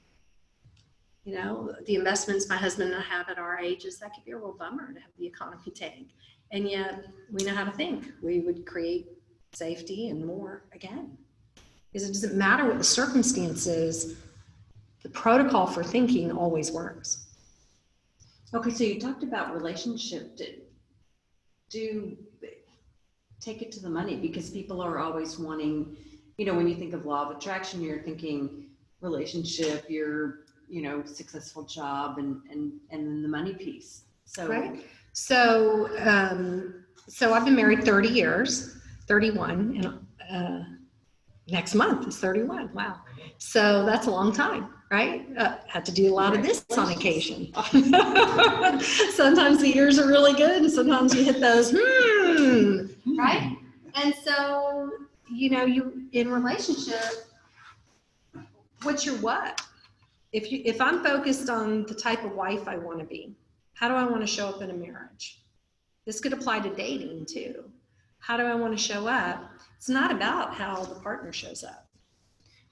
The investments my husband and I have at our ages, that could be a real bummer to have the economy tank. And yet we know how to think. We would create safety and more again. Because it doesn't matter what the circumstance is, the protocol for thinking always works. Okay, so you talked about relationship. Do take it to the money, because people are always wanting, when you think of law of attraction, you're thinking relationship, your, successful job, and then the money piece. So right. So I've been married 30 years, 31, and next month is 31. Wow. So that's a long time, right? Had to do a lot of this on occasion. Sometimes the years are really good, and sometimes you hit those, right? And so, you in relationship, what's your what? If I'm focused on the type of wife I want to be, how do I want to show up in a marriage? This could apply to dating too. How do I want to show up? It's not about how the partner shows up.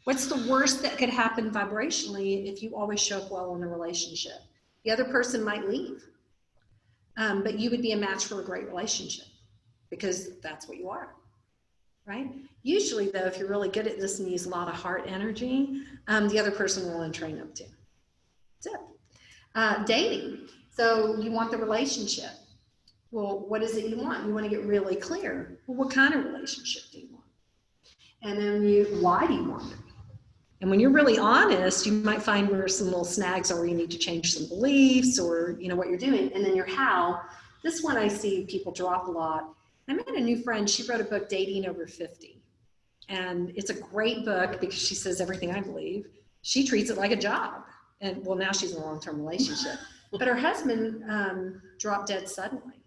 What's the worst that could happen vibrationally if you always show up well in a relationship? The other person might leave, but you would be a match for a great relationship because that's what you are, right? Usually, though, if you're really good at this and use a lot of heart energy, the other person will train up too. That's it. Dating. So you want the relationship. Well, what is it you want? You want to get really clear. Well, what kind of relationship do you want? And then why do you want it? And when you're really honest, you might find where some little snags are where you need to change some beliefs or, what you're doing. And then your how. This one I see people drop a lot. I met a new friend. She wrote a book, Dating Over 50. And it's a great book because she says everything I believe. She treats it like a job. And well, now she's in a long-term relationship. But her husband dropped dead suddenly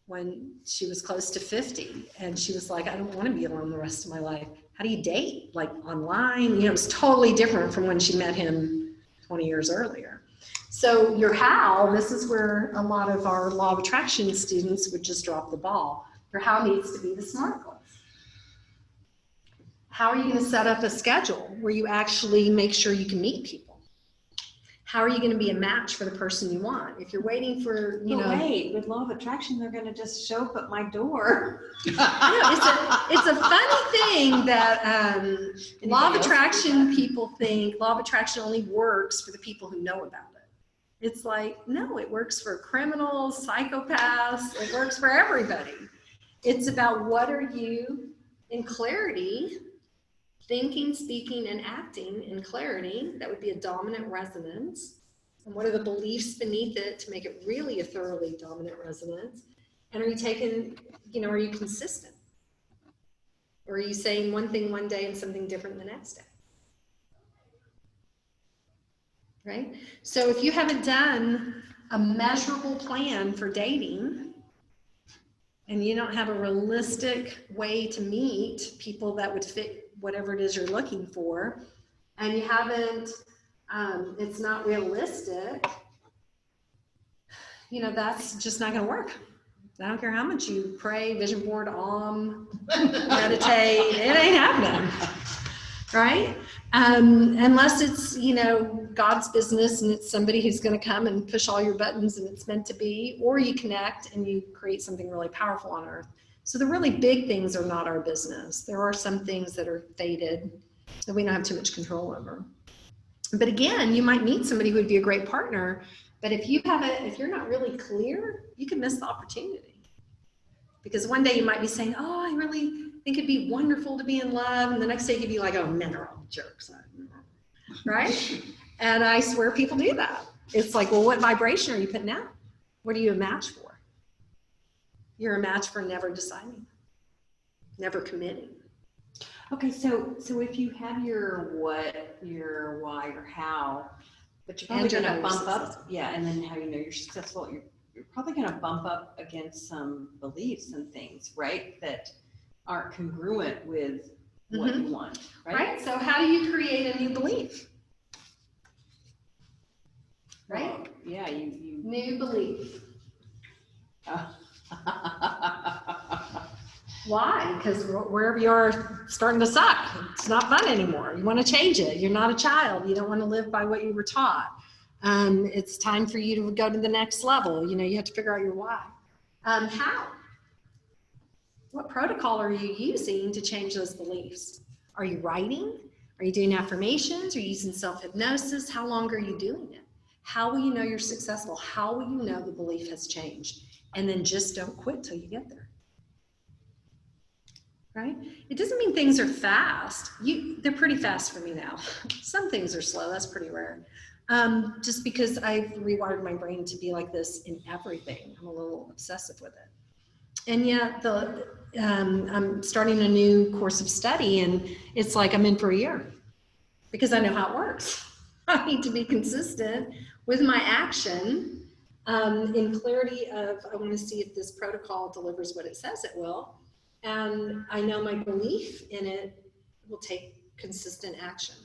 when she was close to 50. And she was like, I don't want to be alone the rest of my life. How do you date? Like online? It was totally different from when she met him 20 years earlier. So your how, this is where a lot of our law of attraction students would just drop the ball. Your how needs to be the smart goals. How are you going to set up a schedule where you actually make sure you can meet people? How are you going to be a match for the person you want? If you're waiting for, Wait, with law of attraction, they're going to just show up at my door. it's a funny thing that law of attraction people think law of attraction only works for the people who know about it. It's like, no, it works for criminals, psychopaths, it works for everybody. It's about what are you in clarity, thinking, speaking, and acting in clarity. That would be a dominant resonance. And what are the beliefs beneath it to make it really a thoroughly dominant resonance? And are you are you consistent? Or are you saying one thing one day and something different the next day? Right? So if you haven't done a measurable plan for dating, and you don't have a realistic way to meet people that would fit whatever it is you're looking for, and you haven't, it's not realistic, that's just not going to work. I don't care how much you pray, vision board, meditate, it ain't happening, right? Unless it's, God's business and it's somebody who's going to come and push all your buttons and it's meant to be, or you connect and you create something really powerful on earth. So the really big things are not our business. There are some things that are fated that we don't have too much control over. But again, you might meet somebody who would be a great partner, but if you're not really clear, you can miss the opportunity. Because one day you might be saying, oh, I really think it'd be wonderful to be in love. And the next day you'd be like, oh, men are all jerks. Right? And I swear people do that. It's like, well, what vibration are you putting out? What are you a match for? You're a match for never deciding, never committing. Okay, so if you have your what, your why, your how, but you're probably going to bump up, and then how you're successful, you're probably going to bump up against some beliefs and things, right, that aren't congruent with what you want, right? Right, so how do you create a new belief? Right? Well, yeah, you New belief. Why? Because wherever you are starting to suck, it's not fun anymore. You want to change it. You're not a child. You don't want to live by what you were taught. It's time for you to go to the next level. You have to figure out your why. How? What protocol are you using to change those beliefs? Are you writing? Are you doing affirmations? Are you using self-hypnosis? How long are you doing it? How will you know you're successful? How will you know the belief has changed? And then just don't quit till you get there. Right? It doesn't mean things are fast. They're pretty fast for me now. Some things are slow. That's pretty rare. Just because I've rewired my brain to be like this in everything. I'm a little obsessive with it. And yet I'm starting a new course of study and it's like I'm in for a year because I know how it works. I need to be consistent with my action in clarity of I want to see if this protocol delivers what it says it will. And I know my belief in it will take consistent action,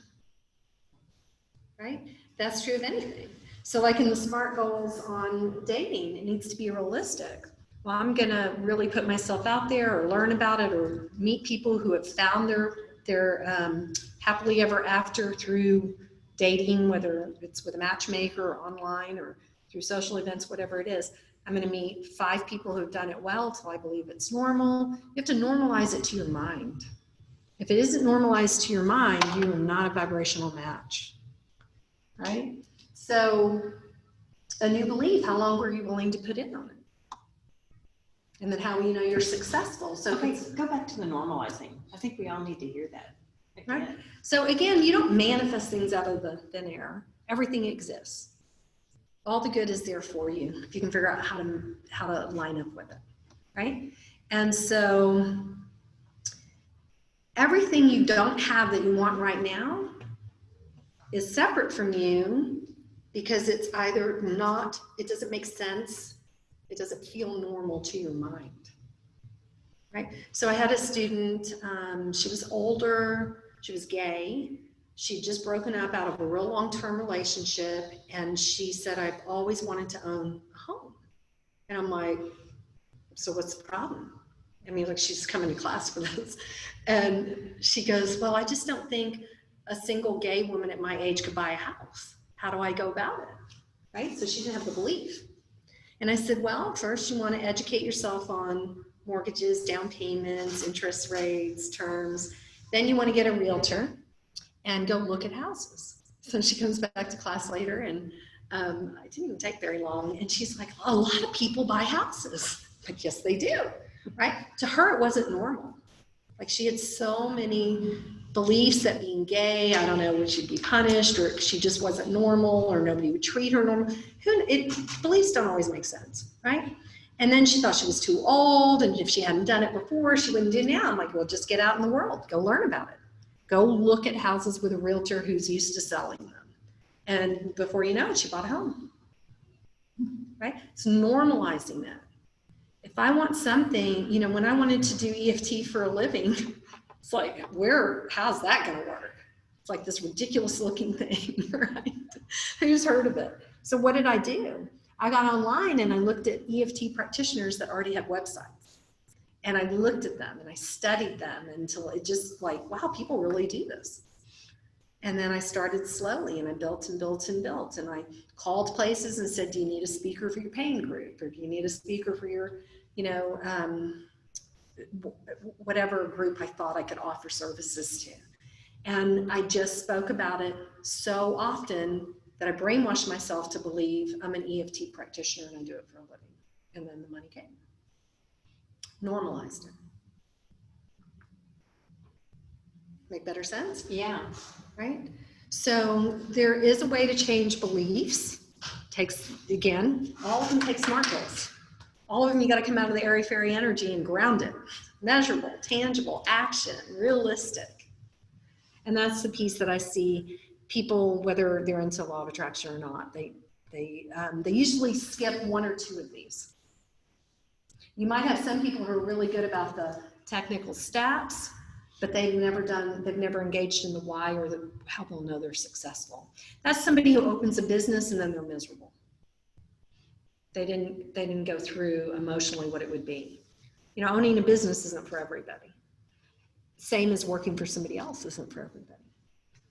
right? That's true of anything. So like in the SMART goals on dating, it needs to be realistic. well, I'm going to really put myself out there or learn about it or meet people who have found their happily ever after through dating, whether it's with a matchmaker or online or through social events, whatever it is. I'm going to meet 5 people who have done it well till I believe it's normal. You have to normalize it to your mind. If it isn't normalized to your mind, you are not a vibrational match, right? So a new belief, how long were you willing to put in on it? And then how will you know you're successful? So Okay, go back to the normalizing. I think we all need to hear that. Right. So again, you don't manifest things out of the thin air. Everything exists. All the good is there for you if you can figure out how to line up with it, right? And so everything you don't have that you want right now is separate from you because it's either not, it doesn't make sense, it doesn't feel normal to your mind, right? So I had a student, she was older, she was gay, she'd just broken up out of a real long-term relationship, and she said, I've always wanted to own a home. And I'm like, so what's the problem? I mean, like, she's coming to class for this. And she goes, well, I just don't think a single gay woman at my age could buy a house. How do I go about it? Right? So she didn't have the belief. And I said, well, first you want to educate yourself on mortgages, down payments, interest rates, terms. Then you want to get a realtor and go look at houses. So she comes back to class later, and it didn't even take very long. And she's like, a lot of people buy houses. Like, yes, they do, right? To her, it wasn't normal. Like, she had so many beliefs that being gay, I don't know, would she be punished, or she just wasn't normal, or nobody would treat her normal. Beliefs don't always make sense, right? And then she thought she was too old, and if she hadn't done it before, she wouldn't do it now. I'm like, well, just get out in the world, go learn about it. Go look at houses with a realtor who's used to selling them. And before you know it, she bought a home, right? It's normalizing that. If I want something, you know, when I wanted to do EFT for a living, it's like, how's that going to work? It's like this ridiculous looking thing, right? Who's heard of it? So what did I do? I got online and I looked at EFT practitioners that already had websites. And I looked at them and I studied them until it just like, wow, people really do this. And then I started slowly, and I built and built and built. And I called places and said, do you need a speaker for your pain group? Or do you need a speaker for your, you know, whatever group I thought I could offer services to. And I just spoke about it so often that I brainwashed myself to believe I'm an EFT practitioner and I do it for a living. And then the money came. Normalized it. Make better sense? Yeah. Right? So there is a way to change beliefs. Takes, again, all of them take smart goals. All of them, you got to come out of the airy fairy energy and ground it. Measurable, tangible, action, realistic. And that's the piece that I see people, whether they're into law of attraction or not, they usually skip 1 or 2 of these. You might have some people who are really good about the technical steps, but they've never engaged in the why or the how they'll know they're successful. That's somebody who opens a business and then they're miserable. They didn't go through emotionally what it would be. You know, owning a business isn't for everybody. Same as working for somebody else isn't for everybody,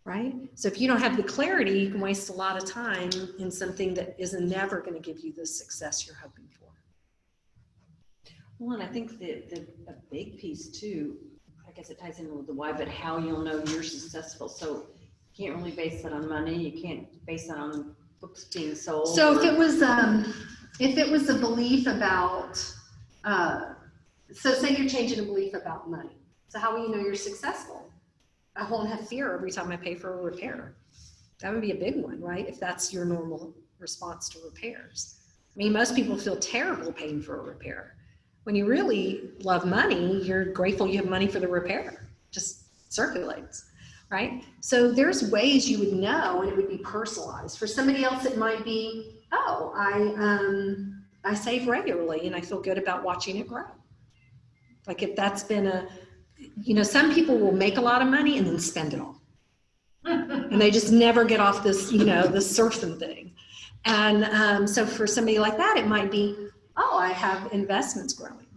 right? So if you don't have the clarity, you can waste a lot of time in something that is never going to give you the success you're hoping for. Well, and I think that a big piece too, I guess it ties in with the why, but how you'll know you're successful. So you can't really base it on money. You can't base it on books being sold. So if it was a belief about, so say you're changing a belief about money. So how will you know you're successful? I won't have fear every time I pay for a repair. That would be a big one, right? If that's your normal response to repairs. I mean, most people feel terrible paying for a repair. When you really love money, you're grateful you have money for the repair. Just circulates, right? So there's ways you would know, and it would be personalized. For somebody else, it might be, oh, I save regularly and I feel good about watching it grow. Like if that's been you know, some people will make a lot of money and then spend it all. And they just never get off this, you know, this surfing thing. And so for somebody like that, it might be, oh, I have investments growing,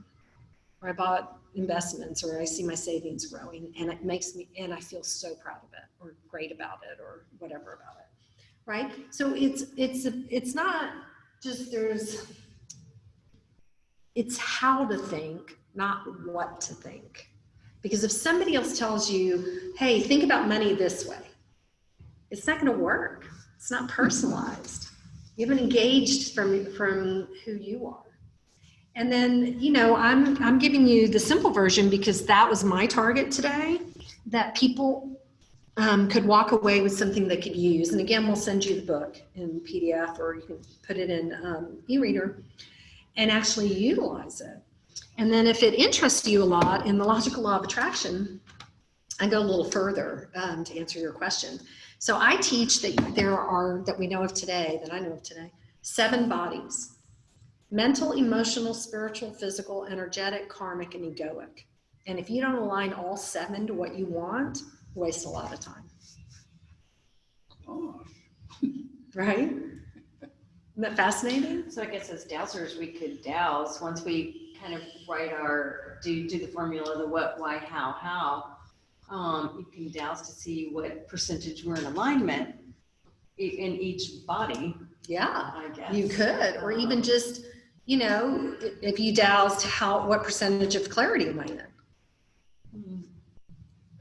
or I bought investments, or I see my savings growing, and it makes me, and I feel so proud of it, or great about it, or whatever about it, right? So it's not just it's how to think, not what to think. Because if somebody else tells you, hey, think about money this way, it's not going to work. It's not personalized. You haven't engaged from who you are. And then, I'm giving you the simple version because that was my target today, that people could walk away with something they could use. And again, we'll send you the book in PDF, or you can put it in e-reader and actually utilize it. And then if it interests you a lot in the logical law of attraction, I go a little further to answer your question. So I teach that there are, that we know of today, that I know of today, 7 bodies: mental, emotional, spiritual, physical, energetic, karmic, and egoic. And if you don't align all 7 to what you want, you waste a lot of time. Oh, Right? Isn't that fascinating? So I guess as dowsers, we could douse once we kind of write do the formula, the what, why, how. You can douse to see what percentage we're in alignment in each body, Yeah, I guess. you could, or even just, if you doused what percentage of clarity am I in?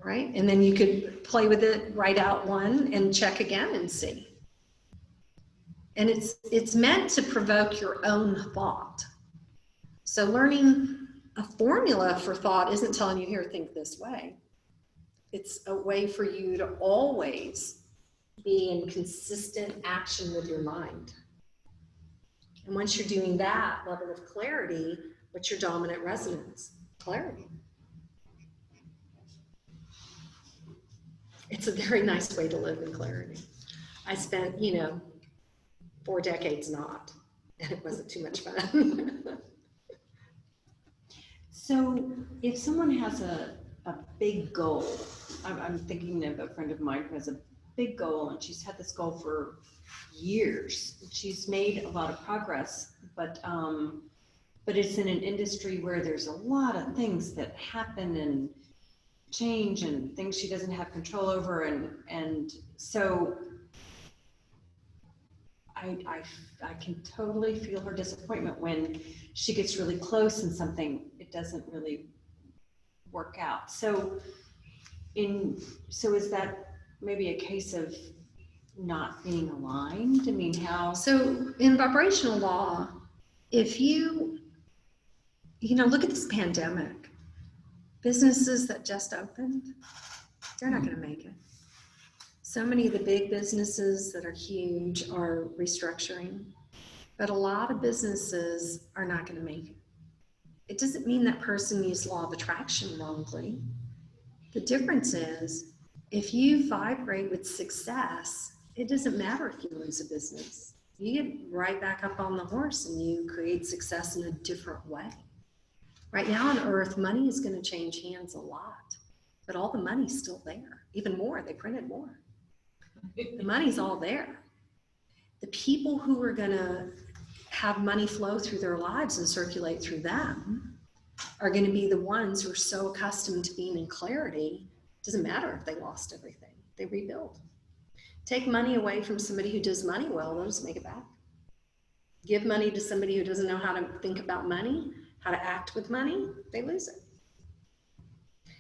Right? And then you could play with it, write out one and check again and see. And it's meant to provoke your own thought. So learning a formula for thought isn't telling you, here, think this way. It's a way for you to always be in consistent action with your mind. And once you're doing that level of clarity, what's your dominant resonance? Clarity. It's a very nice way to live in clarity. I spent, 4 decades not, and it wasn't too much fun. So if someone has a big goal, I'm thinking of a friend of mine who has a big goal, and she's had this goal for years. She's made a lot of progress, but it's in an industry where there's a lot of things that happen and change and things she doesn't have control over, and so I can totally feel her disappointment when she gets really close and something, it doesn't really work out. So is that maybe a case of not being aligned? I mean, how? So in vibrational law, if you look at this pandemic, businesses that just opened, they're not going to make it. So many of the big businesses that are huge are restructuring, but a lot of businesses are not going to make it. It doesn't mean that person used law of attraction wrongly. The difference is, if you vibrate with success, it doesn't matter if you lose a business. You get right back up on the horse and you create success in a different way. Right now on Earth, money is going to change hands a lot, but all the money's still there. Even more, they printed more. The money's all there. The people who are going to have money flow through their lives and circulate through them are going to be the ones who are so accustomed to being in clarity. It doesn't matter if they lost everything, they rebuild. Take money away from somebody who does money well, they'll just make it back. Give money to somebody who doesn't know how to think about money, how to act with money, they lose it.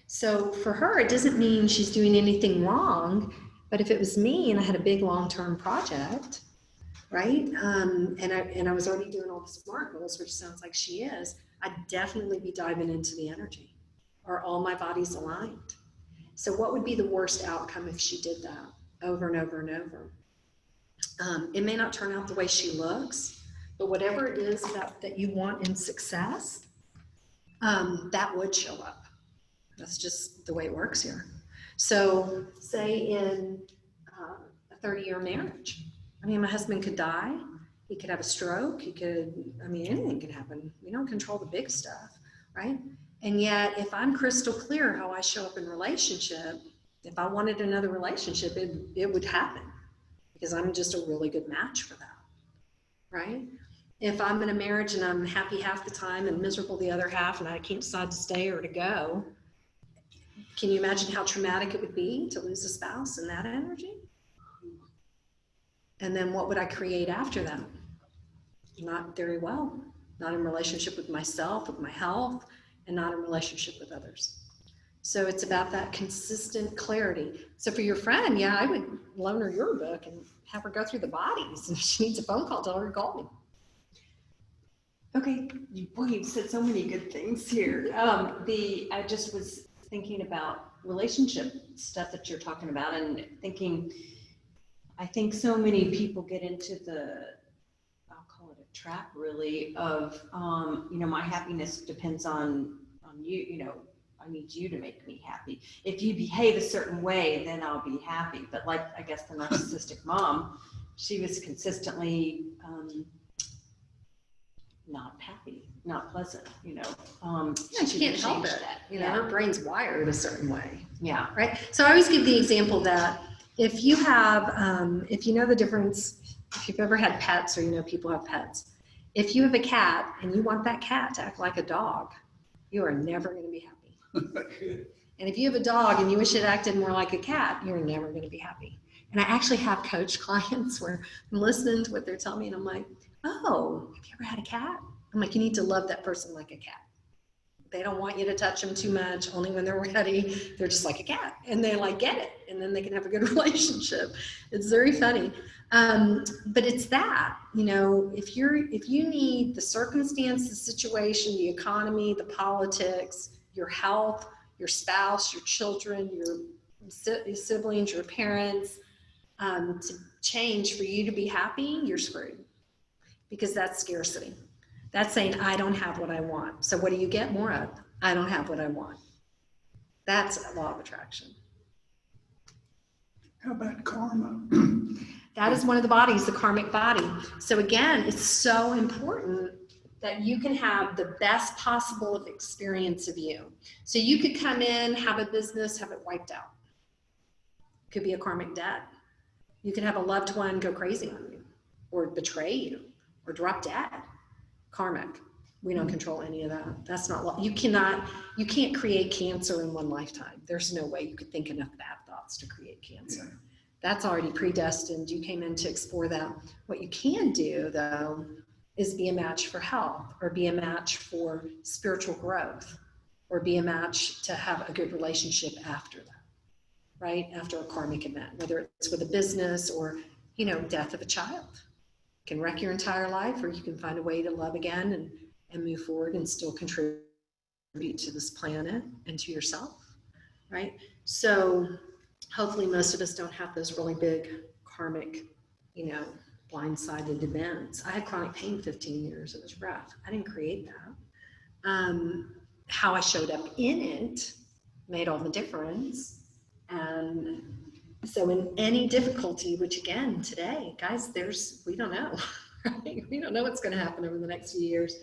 So for her, it doesn't mean she's doing anything wrong, but if it was me and I had a big long-term project, right? And I was already doing all the SMART goals, which sounds like she is, I'd definitely be diving into the energy. Are all my bodies aligned? So what would be the worst outcome if she did that over and over and over? It may not turn out the way she looks, but whatever it is that you want in success, that would show up. That's just the way it works here. So say in a 30-year marriage, my husband could die, he could have a stroke, anything can happen. We don't control the big stuff, right? And yet, if I'm crystal clear how I show up in relationship, if I wanted another relationship, it would happen because I'm just a really good match for that, right? if I'm in a marriage and I'm happy half the time and miserable the other half and I can't decide to stay or to go, can you imagine how traumatic it would be to lose a spouse in that energy? And then what would I create after that? Not very well, not in relationship with myself, with my health, and not in relationship with others. So it's about that consistent clarity. So for your friend, yeah, I would loan her your book and have her go through the bodies. If she needs a phone call, tell her to call me. Okay, boy, you've said so many good things here. I just was thinking about relationship stuff that you're talking about and thinking, I think so many people get into I'll call it a trap really of, my happiness depends on you, I need you to make me happy. If you behave a certain way, then I'll be happy. But like, I guess the narcissistic mom, she was consistently, not happy, not pleasant, Yeah, she can't help it. Her brain's wired a certain way. Yeah. Right. So I always give the example that if you have, if you know the difference, if you've ever had pets or people have pets, if you have a cat and you want that cat to act like a dog, you are never going to be happy. And if you have a dog and you wish it acted more like a cat, you're never going to be happy. And I actually have coach clients where I'm listening to what they're telling me and I'm like, oh, have you ever had a cat? I'm like, you need to love that person like a cat. They don't want you to touch them too much, only when they're ready. They're just like a cat and they get it. And then they can have a good relationship. It's very funny. But it's that, if you need the circumstance, the situation, the economy, the politics, your health, your spouse, your children, your siblings, your parents, to change for you to be happy, you're screwed. Because that's scarcity. That's saying, I don't have what I want. So what do you get more of? I don't have what I want. That's a law of attraction. How about karma? That is one of the bodies, the karmic body. So again, it's so important that you can have the best possible experience of you. So you could come in, have a business, have it wiped out. Could be a karmic debt. You could have a loved one go crazy on you or betray you or drop dead. Karmic. We don't control any of that. That's not, you can't create cancer in one lifetime. There's no way you could think enough bad thoughts to create cancer. Yeah. That's already predestined. You came in to explore that. What you can do though, is be a match for health or be a match for spiritual growth or be a match to have a good relationship after that, right? After a karmic event, whether it's with a business or, death of a child. It can wreck your entire life or you can find a way to love again and move forward and still contribute to this planet and to yourself, right? So hopefully most of us don't have those really big karmic, blindsided events. I had chronic pain 15 years. It was rough. I didn't create that. How I showed up in it made all the difference. And so in any difficulty, which again, today, guys, we don't know, right? We don't know what's going to happen over the next few years.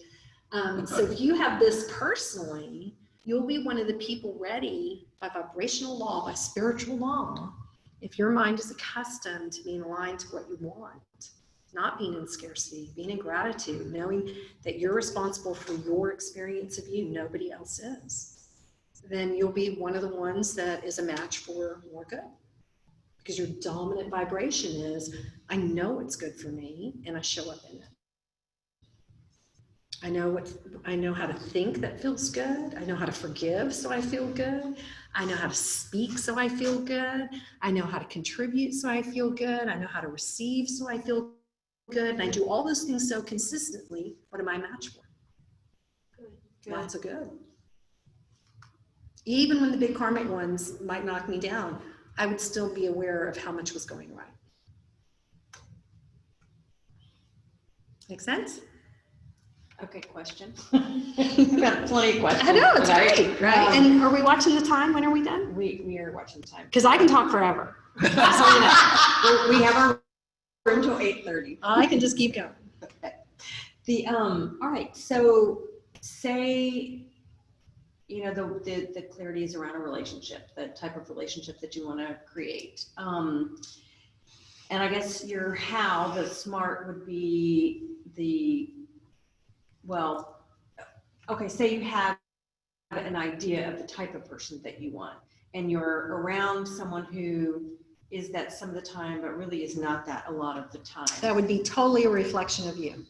So if you have this personally, you'll be one of the people ready by vibrational law, by spiritual law, if your mind is accustomed to being aligned to what you want, not being in scarcity, being in gratitude, knowing that you're responsible for your experience of you, nobody else is, then you'll be one of the ones that is a match for more good. Because your dominant vibration is, I know it's good for me and I show up in it. I know how to think that feels good. I know how to forgive so I feel good. I know how to speak so I feel good. I know how to contribute so I feel good. I know how to receive so I feel good. And I do all those things so consistently. What am I a match for? Good. Lots of good. Even when the big karmic ones might knock me down, I would still be aware of how much was going right. Make sense? Okay, question. I've got plenty of questions. I know, it's great, right? And are we watching the time? When are we done? We are watching the time. Because I can talk forever. So, we have our room till 8:30. I can just keep going. Okay. All right. So say, the clarity is around a relationship, the type of relationship that you want to create. And I guess the smart would be the well, okay, say you have an idea of the type of person that you want, and you're around someone who is that some of the time, but really is not that a lot of the time. That would be totally a reflection of you.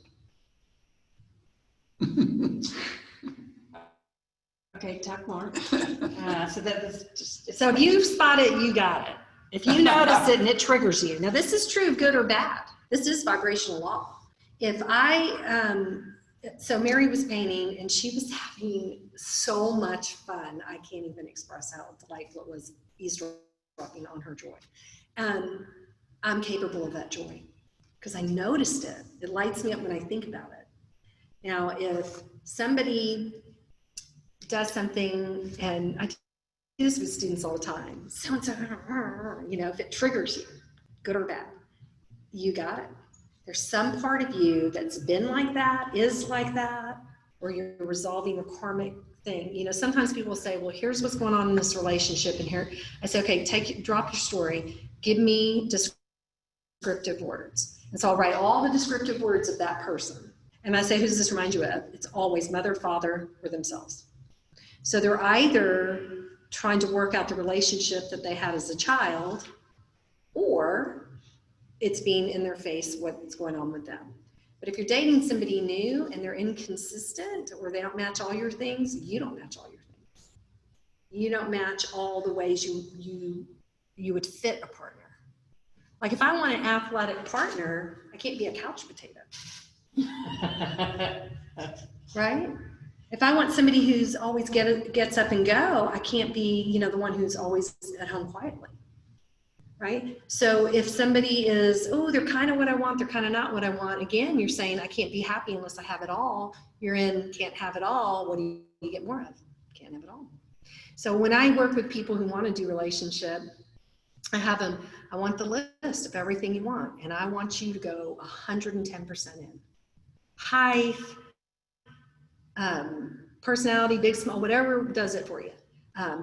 Okay, talk more. So that is just. So if you spot it, you got it. If you notice it and it triggers you. Now this is true of good or bad. This is vibrational law. If so Mary was painting and she was having so much fun. I can't even express how delightful it was eavesdropping on her joy. I'm capable of that joy because I noticed it. It lights me up when I think about it. Now, if somebody does something, and I do this with students all the time, so-and-so, if it triggers you, good or bad, you got it. There's some part of you that's been like that, is like that, or you're resolving a karmic thing. Sometimes people say, well, here's what's going on in this relationship. And here I say, okay, drop your story. Give me descriptive words. And so I'll write all the descriptive words of that person. And I say, who does this remind you of? It's always mother, father, or themselves. So they're either trying to work out the relationship that they had as a child, or it's being in their face what's going on with them. But if you're dating somebody new and they're inconsistent, or they don't match all your things, you don't match all your things. You don't match all the ways you would fit a partner. Like if I want an athletic partner, I can't be a couch potato. Right? If I want somebody who's always gets up and go, I can't be, the one who's always at home quietly. Right? So if somebody is, they're kind of what I want, they're kind of not what I want. Again, you're saying I can't be happy unless I have it all. You're in can't have it all. What do you get more of? Can't have it all. So when I work with people who want to do relationship, I have them, I want the list of everything you want, and I want you to go 110% in. Height, personality, big, small, whatever does it for you.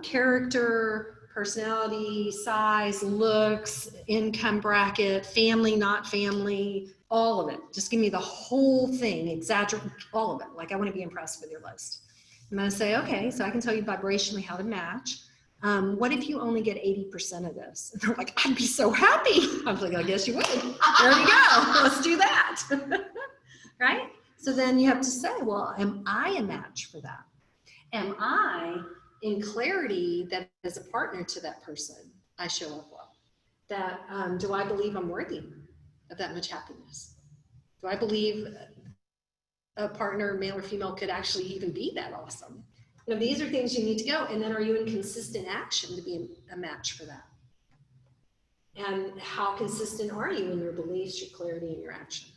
Character, personality, size, looks, income bracket, family, not family, all of it. Just give me the whole thing, exaggerate all of it. Like I want to be impressed with your list. I'm going to say, okay, so I can tell you vibrationally how to match. What if you only get 80% of this? And they're like, I'd be so happy. I was like, I guess you would. There we go. Let's do that. Right? So then you have to say, well, am I a match for that? Am I in clarity that as a partner to that person, I show up well? That do I believe I'm worthy of that much happiness? Do I believe a partner, male or female, could actually even be that awesome? These are things you need to go. And then are you in consistent action to be a match for that? And how consistent are you in your beliefs, your clarity, and your action?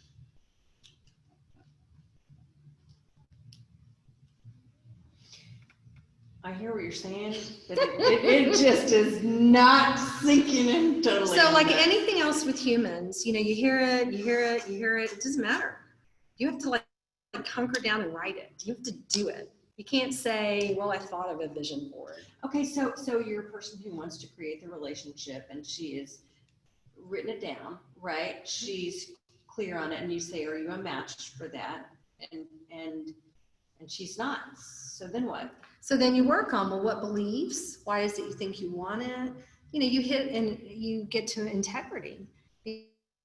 I hear what you're saying, but it just is not sinking in totally. So like anything else with humans, you hear it, it doesn't matter. You have to like hunker down and write it. You have to do it. You can't say, well, I thought of a vision board. Okay, so you're a person who wants to create the relationship, and she has written it down, right? She's clear on it, and you say, are you a match for that? And she's not. So then what? So then you work on, well, what beliefs? Why is it you think you want it? You hit and you get to integrity.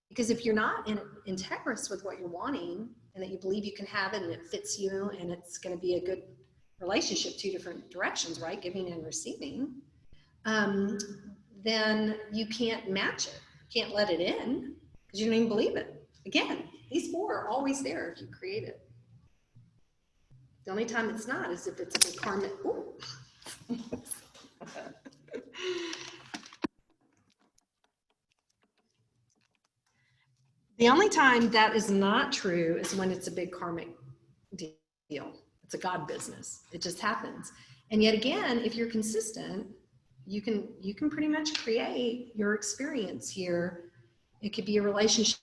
Because if you're not integrous with what you're wanting, and that you believe you can have it and it fits you and it's going to be a good relationship, two different directions, right? Giving and receiving, then you can't match it. You can't let it in because you don't even believe it. Again, these four are always there if you create it. The only time it's not is if it's a karmic. The only time that is not true is when it's a big karmic deal. It's a God business. It just happens. And yet again, if you're consistent, you can pretty much create your experience here. It could be a relationship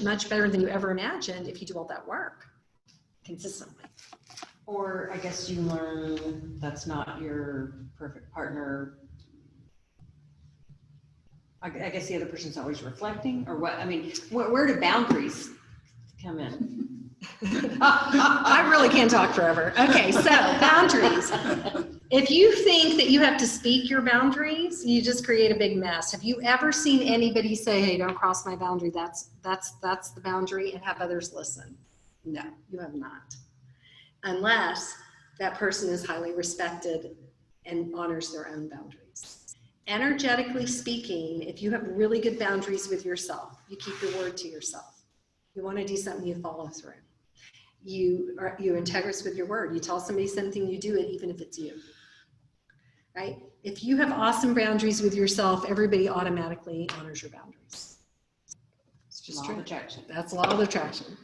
much better than you ever imagined if you do all that work consistently. Or I guess you learn that's not your perfect partner. I guess the other person's always reflecting, or what? I mean, where do boundaries come in? I really can't talk forever. Okay, so boundaries. If you think that you have to speak your boundaries, you just create a big mess. Have you ever seen anybody say, "Hey, don't cross my boundary. That's the boundary," and have others listen? No, you have not. Unless that person is highly respected and honors their own boundaries. Energetically speaking, if you have really good boundaries with yourself, you keep your word to yourself. You want to do something, you follow through. You're integrous with your word. You tell somebody something, you do it, even if it's you. Right? If you have awesome boundaries with yourself, everybody automatically honors your boundaries. It's just Law true. of attraction. That's law of attraction.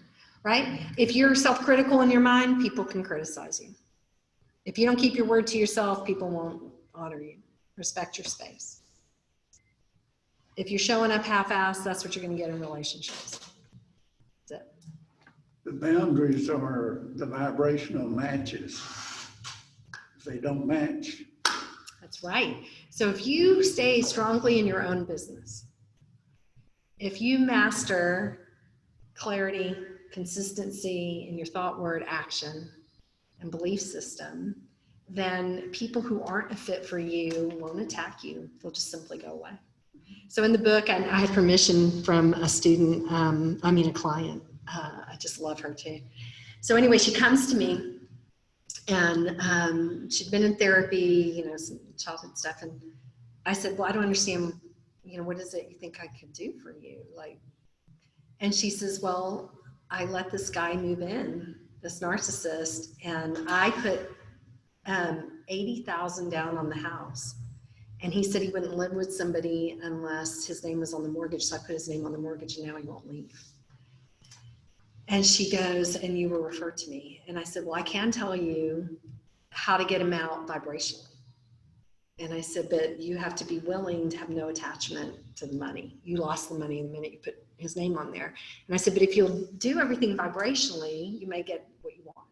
Right? If you're self-critical in your mind, people can criticize you. If you don't keep your word to yourself, people won't honor you. Respect your space. If you're showing up half-assed, that's what you're going to get in relationships. That's it. The boundaries are the vibrational matches. If they don't match, That's right. So if you stay strongly in your own business, if you master clarity, consistency in your thought, word, action, and belief system, then people who aren't a fit for you won't attack you. They'll just simply go away. So in the book, I had permission from a student, a client. I just love her too. So anyway, she comes to me and she'd been in therapy, some childhood stuff. And I said, well, I don't understand, what is it you think I could do for you? And she says, well, I let this guy move in, this narcissist, and I put $80,000 down on the house. And he said he wouldn't live with somebody unless his name was on the mortgage. So I put his name on the mortgage and now he won't leave. And she goes, and you were referred to me. And I said, well, I can tell you how to get him out vibrationally. And I said, but you have to be willing to have no attachment to the money. You lost the money the minute you put his name on there. And I said, but if you'll do everything vibrationally, you may get what you want.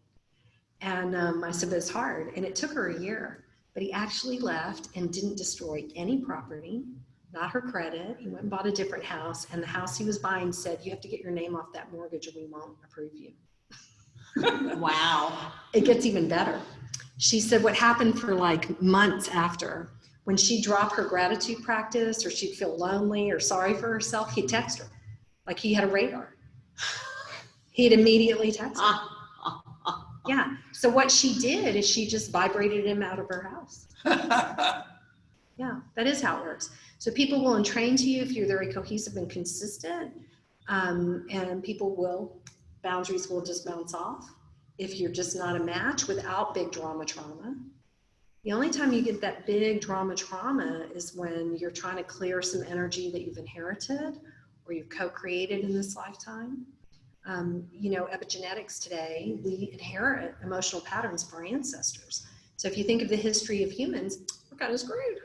And I said, but it's hard. And it took her a year. But he actually left and didn't destroy any property, not her credit. He went and bought a different house. And the house he was buying said, you have to get your name off that mortgage or we won't approve you. Wow. It gets even better. She said what happened for months after, when she dropped her gratitude practice or she'd feel lonely or sorry for herself, he'd text her. Like he had a radar. He'd immediately text her. Yeah. So what she did is she just vibrated him out of her house. Yeah, that is how it works. So people will entrain to you if you're very cohesive and consistent, and boundaries will just bounce off. If you're just not a match without big trauma. The only time you get that big trauma is when you're trying to clear some energy that you've inherited or you've co-created in this lifetime. Epigenetics today, we inherit emotional patterns from our ancestors. So if you think of the history of humans, we're kind of screwed.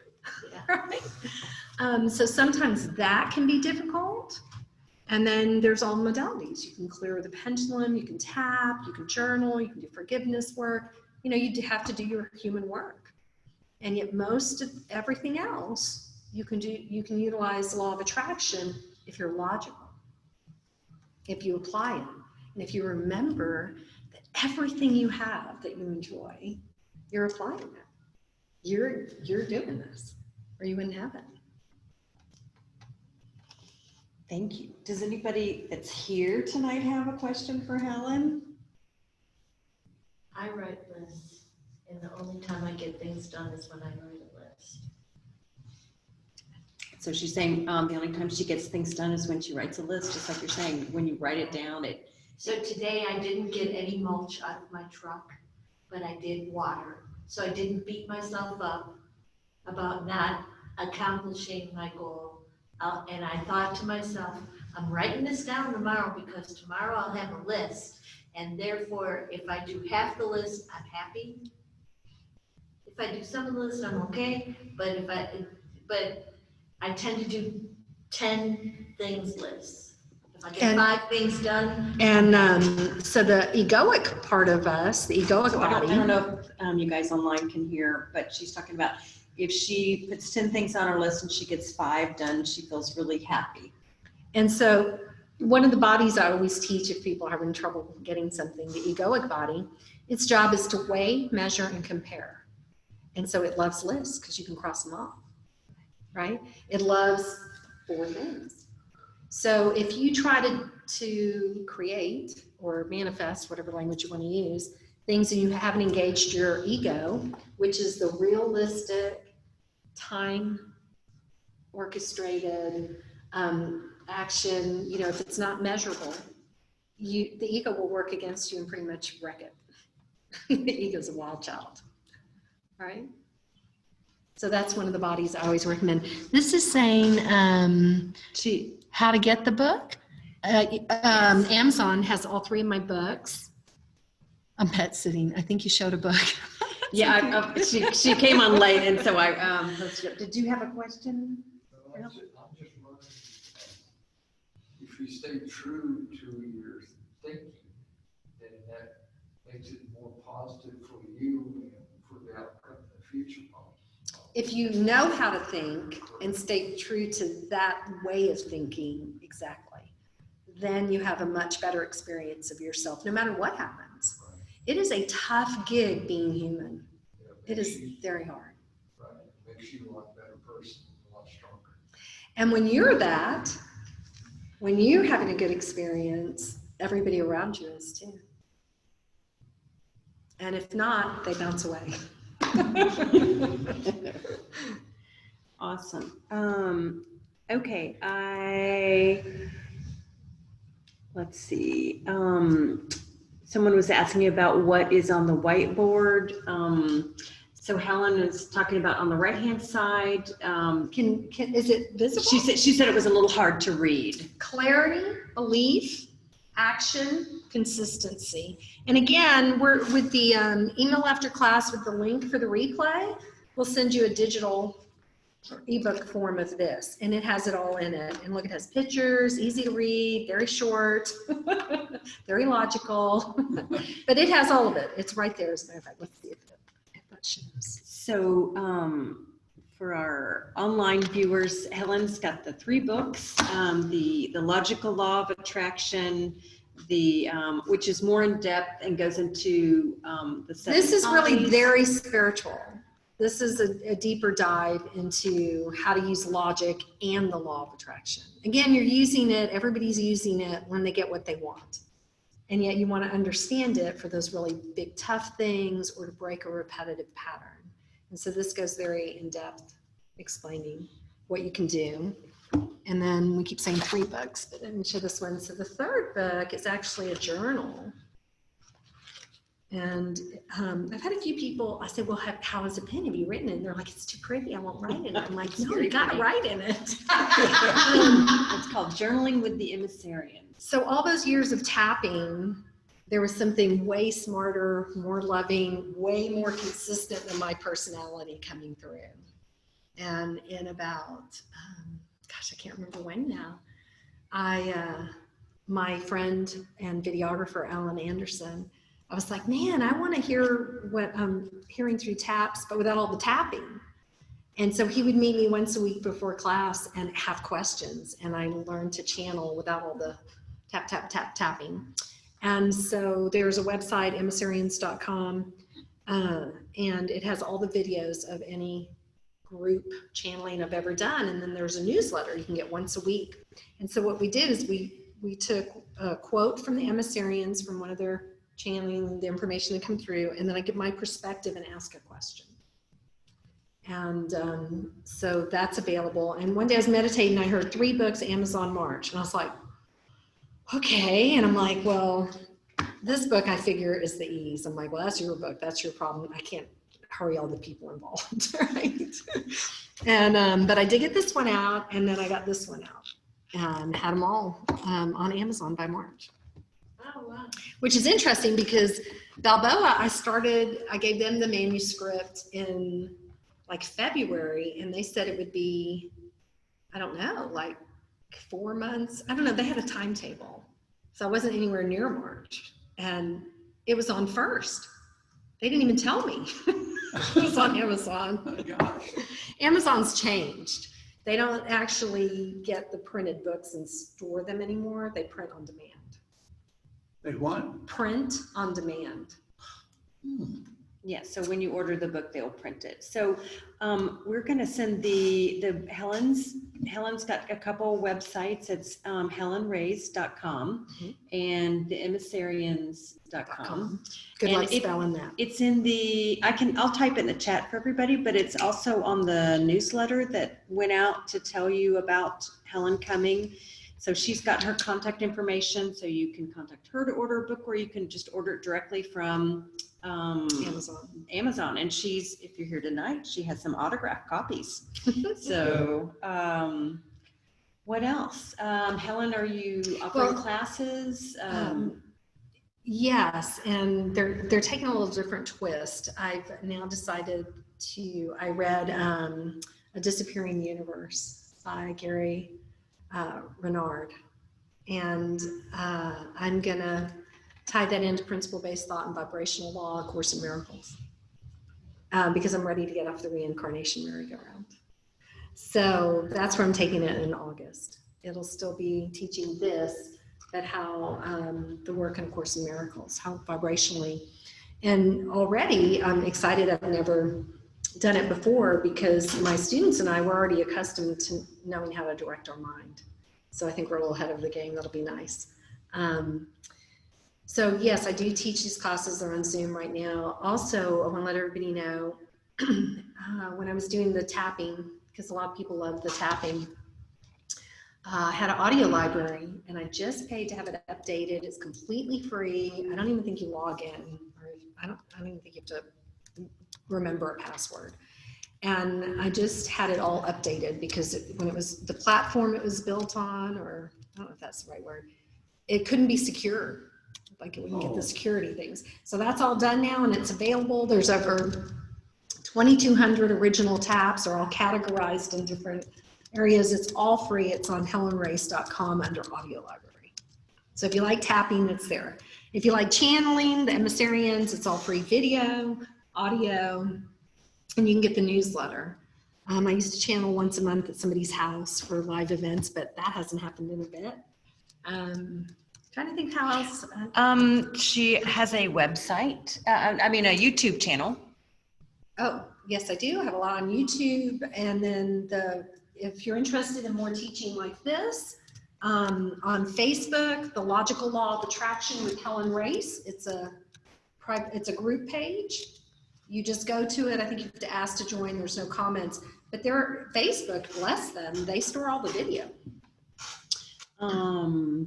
Yeah. Right? So sometimes that can be difficult. And then there's all modalities. You can clear the pendulum, you can tap, you can journal, you can do forgiveness work. You have to do your human work. And yet most of everything else you can utilize the law of attraction if you're logical, if you apply it, and if you remember that everything you have that you enjoy, you're applying it. You're doing this, or you wouldn't have it. Thank you. Does anybody that's here tonight have a question for Helen? I write lists, and the only time I get things done is when I write a list. So she's saying the only time she gets things done is when she writes a list, just like you're saying, when you write it down, So today I didn't get any mulch out of my truck, but I did water. So I didn't beat myself up about not accomplishing my goal. And I thought to myself, I'm writing this down tomorrow because tomorrow I'll have a list. And therefore, if I do half the list, I'm happy. If I do some of the list, I'm okay. But I tend to do 10 things lists. If I get 5 things done. And so the egoic part of us, the egoic so I body. don't know if you guys online can hear, but she's talking about if she puts 10 things on her list and she gets 5 done, she feels really happy. And so one of the bodies I always teach if people are having trouble getting something, the egoic body, its job is to weigh, measure, and compare. And so it loves lists because you can cross them off, right? It loves 4 things. So if you try to create or manifest, whatever language you want to use, things that you haven't engaged your ego, which is the realistic, time orchestrated action, you know, if it's not measurable, the ego will work against you and pretty much wreck it. The ego's a wild child, right? So that's one of the bodies I always recommend. This is saying how to get the book. Amazon has all 3 of my books. I'm pet sitting. I think you showed a book. Yeah, she came on late, and so I posted it. Did you have a question? I'm just wondering if you stay true to your thinking, then that makes it more positive for you and for the outcome in the future. If you know how to think and stay true to that way of thinking, exactly, then you have a much better experience of yourself, no matter what happens. Right. It is a tough gig being human. Yeah, It is very hard. Right. It makes you a lot better person, a lot stronger. And when you're that, when you're having a good experience, everybody around you is too. And if not, they bounce away. Awesome. Okay, let's see. Someone was asking me about what is on the whiteboard. So Helen is talking about on the right-hand side. Is it visible? She said it was a little hard to read. Clarity, belief, action, consistency. And again, we're with the email after class with the link for the replay. We'll send you a digital ebook form of this, and it has it all in it. And look, it has pictures, easy to read, very short, very logical, but it has all of it. It's right there. As a matter of fact, let's see if that shows. So for our online viewers, Helen's got the 3 books, the Logical Law of Attraction, which is more in depth and goes into the 7 This is really bodies. very spiritual. This is a deeper dive into how to use logic and the law of attraction. Again, you're using it, everybody's using it when they get what they want. And yet you want to understand it for those really big, tough things or to break a repetitive pattern. And so this goes very in depth, explaining what you can do. And then we keep saying 3 books, but I didn't show this one. So the 3rd book is actually a journal. And I've had a few people, I said, well, how is the pen? Have you written it? And they're like, it's too pretty, I won't write in it. I'm like, no, you got to write in it. It's called Journaling with the Emissarian. So all those years of tapping, there was something way smarter, more loving, way more consistent than my personality coming through. And in about, gosh, I can't remember when now, my friend and videographer, Alan Anderson, I was like, man, I want to hear what I'm hearing through taps, but without all the tapping. And so he would meet me once a week before class and have questions. And I learned to channel without all the tap, tap, tap, tapping. And so there's a website, emissarians.com, and it has all the videos of any group channeling I've ever done. And then there's a newsletter you can get once a week. And so what we did is we took a quote from the emissarians from one of their channeling, the information that come through, and then I give my perspective and ask a question. And so that's available. And one day I was meditating and I heard 3 books, Amazon March. And I was like, okay. And I'm like, well, this book I figure is the ease. I'm like, well, that's your book. That's your problem. I can't hurry all the people involved, right? And, but I did get this one out, and then I got this one out and had them all on Amazon by March. Oh, wow. Which is interesting because Balboa, I gave them the manuscript in like February, and they said it would be, I don't know, like 4 months. I don't know. They had a timetable. So I wasn't anywhere near March, and it was on first. They didn't even tell me. It was on Amazon. Oh, gosh. Amazon's changed. They don't actually get the printed books and store them anymore. They print on demand. They what? Print on demand. Yeah, so when you order the book, they'll print it. So we're going to send the Helen's got a couple websites. It's helenracz.com and the emissarians.com. Good And luck spelling that. It's in I'll type it in the chat for everybody, but it's also on the newsletter that went out to tell you about Helen coming. So she's got her contact information, so you can contact her to order a book, or you can just order it directly from Amazon. And if you're here tonight, she has some autographed copies. So what else? Helen, are you offering classes? Yes, and they're taking a little different twist. I've now decided I read A Disappearing Universe by Gary Renard, and I'm gonna tie that into principle-based thought and vibrational law, A Course in Miracles, because I'm ready to get off the reincarnation merry-go-round. So that's where I'm taking it in August. It'll still be teaching this, but how the work in A Course in Miracles, how vibrationally. And already I'm excited. I've never done it before because my students and I were already accustomed to knowing how to direct our mind. So I think we're a little ahead of the game. That'll be nice. So yes, I do teach these classes. They're on Zoom right now. Also, I want to let everybody know when I was doing the tapping, because a lot of people love the tapping, I had an audio library, and I just paid to have it updated. It's completely free. I don't even think you log in, or I don't even think you have to remember a password. And I just had it all updated because when it was the platform it was built on, or I don't know if that's the right word, it couldn't be secure. Like it wouldn't get the security things. So that's all done now, and it's available. There's over 2,200 original taps, are all categorized in different areas. It's all free. It's on helenracz.com under audio library. So if you like tapping, it's there. If you like channeling, the Emissarians, it's all free video, audio, and you can get the newsletter. I used to channel once a month at somebody's house for live events, but that hasn't happened in a bit. Trying to think how else. She has a website, a YouTube channel. Oh, yes, I do. I have a lot on YouTube. And then if you're interested in more teaching like this, on Facebook, The Logical Law of Attraction with Helen Racz. It's a group page. You just go to it. I think you have to ask to join. There's no comments, but Facebook, bless them, they store all the video. Let's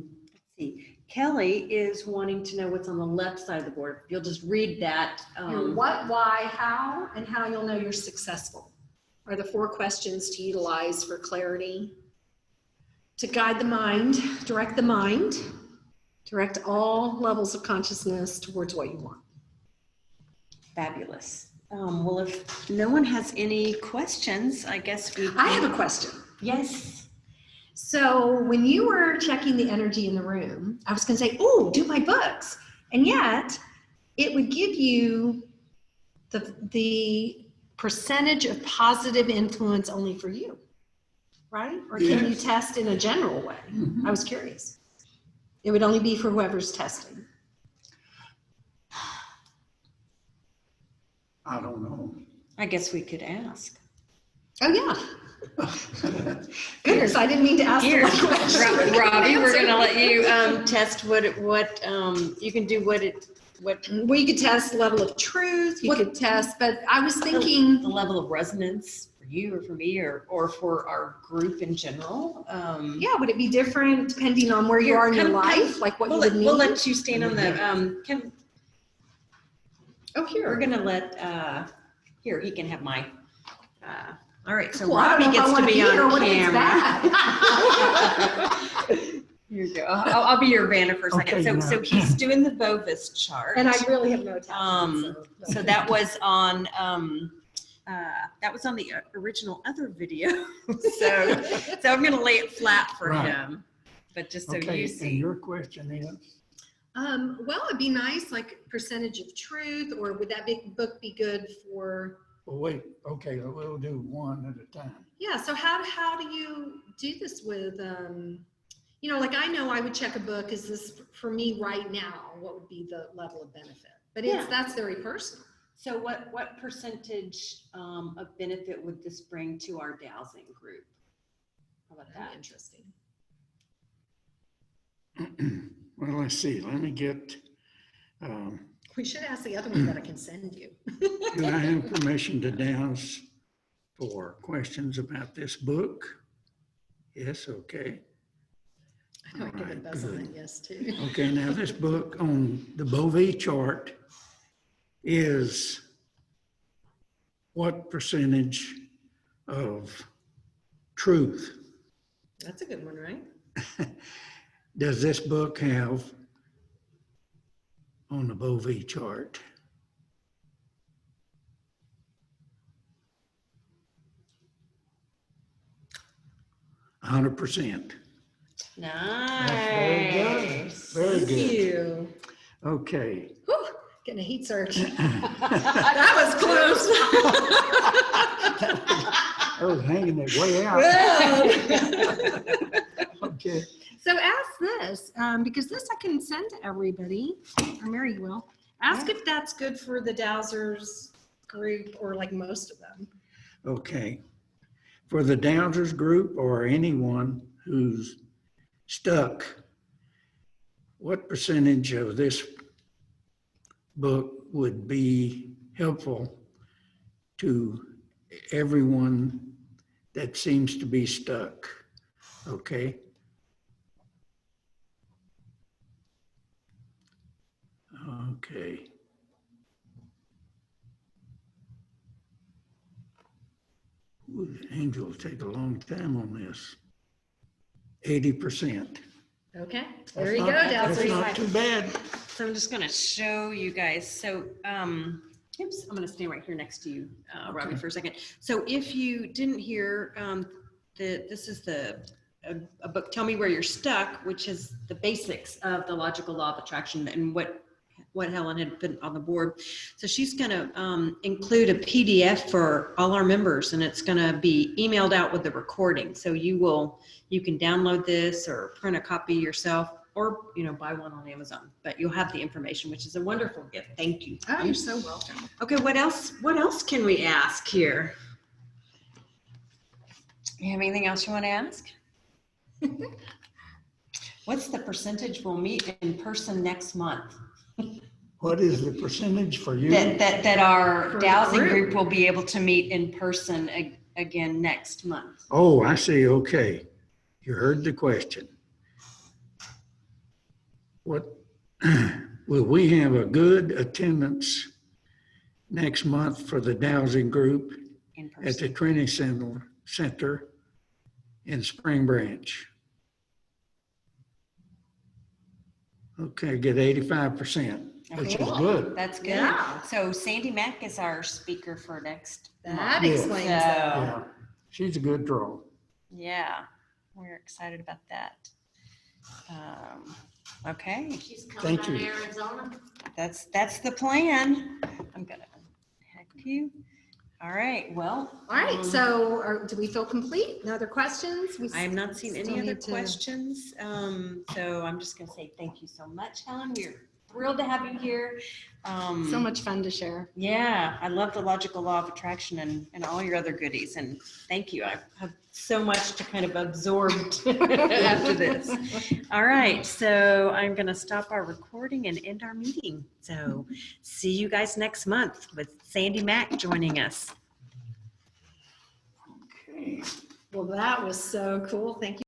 see. Kelly is wanting to know what's on the left side of the board. You'll just read that. Your what, why, how, and how you'll know you're successful are the 4 questions to utilize for clarity, to guide the mind, direct all levels of consciousness towards what you want. Fabulous. Well, if no one has any questions, I guess I have a question. Yes. So when you were checking the energy in the room, I was going to say, oh, do my books. And yet it would give you the percentage of positive influence only for you, right? Or can you test in a general way? I was curious. It would only be for whoever's testing. I don't know. I guess we could ask. Oh, yeah. Goodness, I didn't mean to ask. Here, Robbie, we're going to let you test what you can do. Well, you could test the level of truth. You could test, but I was thinking the level of resonance for you, or for me, or for our group in general. Yeah, would it be different depending on where you are in your life, like what you would need? We'll let you stand on the. Here we're going to let. Here, he can have my. All right, so well, Robbie gets to be on camera. Here you go. I'll be your Vanna for a second. Okay, so he's doing the Bovis chart, and I really have no talent. So that was on the original other video. so I'm going to lay it flat for him, but just so you see. And your question is. Well, it'd be nice, like percentage of truth, or would that book be good for Well, wait, okay, we'll do one at a time. Yeah, so how do you do this with, you know, like I know I would check a book, is this for me right now? What would be the level of benefit? But Yeah. that's very personal. So what percentage of benefit would this bring to our dowsing group? How about Very that? interesting. Well, let's see, let me get, We should ask the other one that I can send you. do I have permission to douse for questions about this book? Yes, okay. I know I give a Alright, buzz on good. it, yes, too. Okay, now this book on the Bovee chart is what percentage of truth That's a good one, right? does this book have on the Bovee chart? %100%. Nice. Very Thank good. you. Okay. Whew, getting a heat surge. That was close. I was hanging it way out. Okay. So ask this, because this I can send to everybody, or Mary will. Ask if that's good for the Dowsers group or like most of them. Okay. For the Dowsers group or anyone who's stuck, what percentage of this book would be helpful to everyone that seems to be stuck? Okay. Okay. Ooh, the angel will take a long time on this. 80%. Okay, there you go, That's Dowsers. not too bad. So I'm just gonna show you guys. So, oops, I'm gonna stay right here next to you, Robbie, Okay. for a second. So if you didn't hear, this is a book, Tell Me Where You're Stuck, which is the basics of the logical law of attraction and what Helen had put on the board. So she's gonna include a PDF for all our members, and it's gonna be emailed out with the recording. So you can download this or print a copy yourself, or buy one on Amazon. But you'll have the information, which is a wonderful gift. Thank you. Oh, you're so welcome. Okay, what else can we ask here? You have anything else you want to ask? What's the percentage we'll meet in person next month? What is the percentage for you? That our For the dowsing group. group will be able to meet in person again next month. Oh, I see. Okay. You heard the question. What, will we have a good attendance next month for the dowsing group In at the person. training center in Spring Branch? Okay, get 85%, which is Cool. good. That's good. Yeah. So Sandy Mack is our speaker for next That month. Yes. explains So, that. Yeah, she's a good draw. yeah, we're excited about that. Okay, She's coming Thank out of you. Arizona. that's the plan. I'm gonna hack you. All right, well. All right, so do we feel complete? No other questions? We I have not seen any still other need to- questions. So I'm just gonna say thank you so much, Helen. We're thrilled to have you here. So much fun to share. Yeah, I love the logical law of attraction and all your other goodies. And thank you. I have so much to kind of absorb after this. All right, so I'm going to stop our recording and end our meeting. So see you guys next month with Sandy Mack joining us. Okay. Well, that was so cool. Thank you.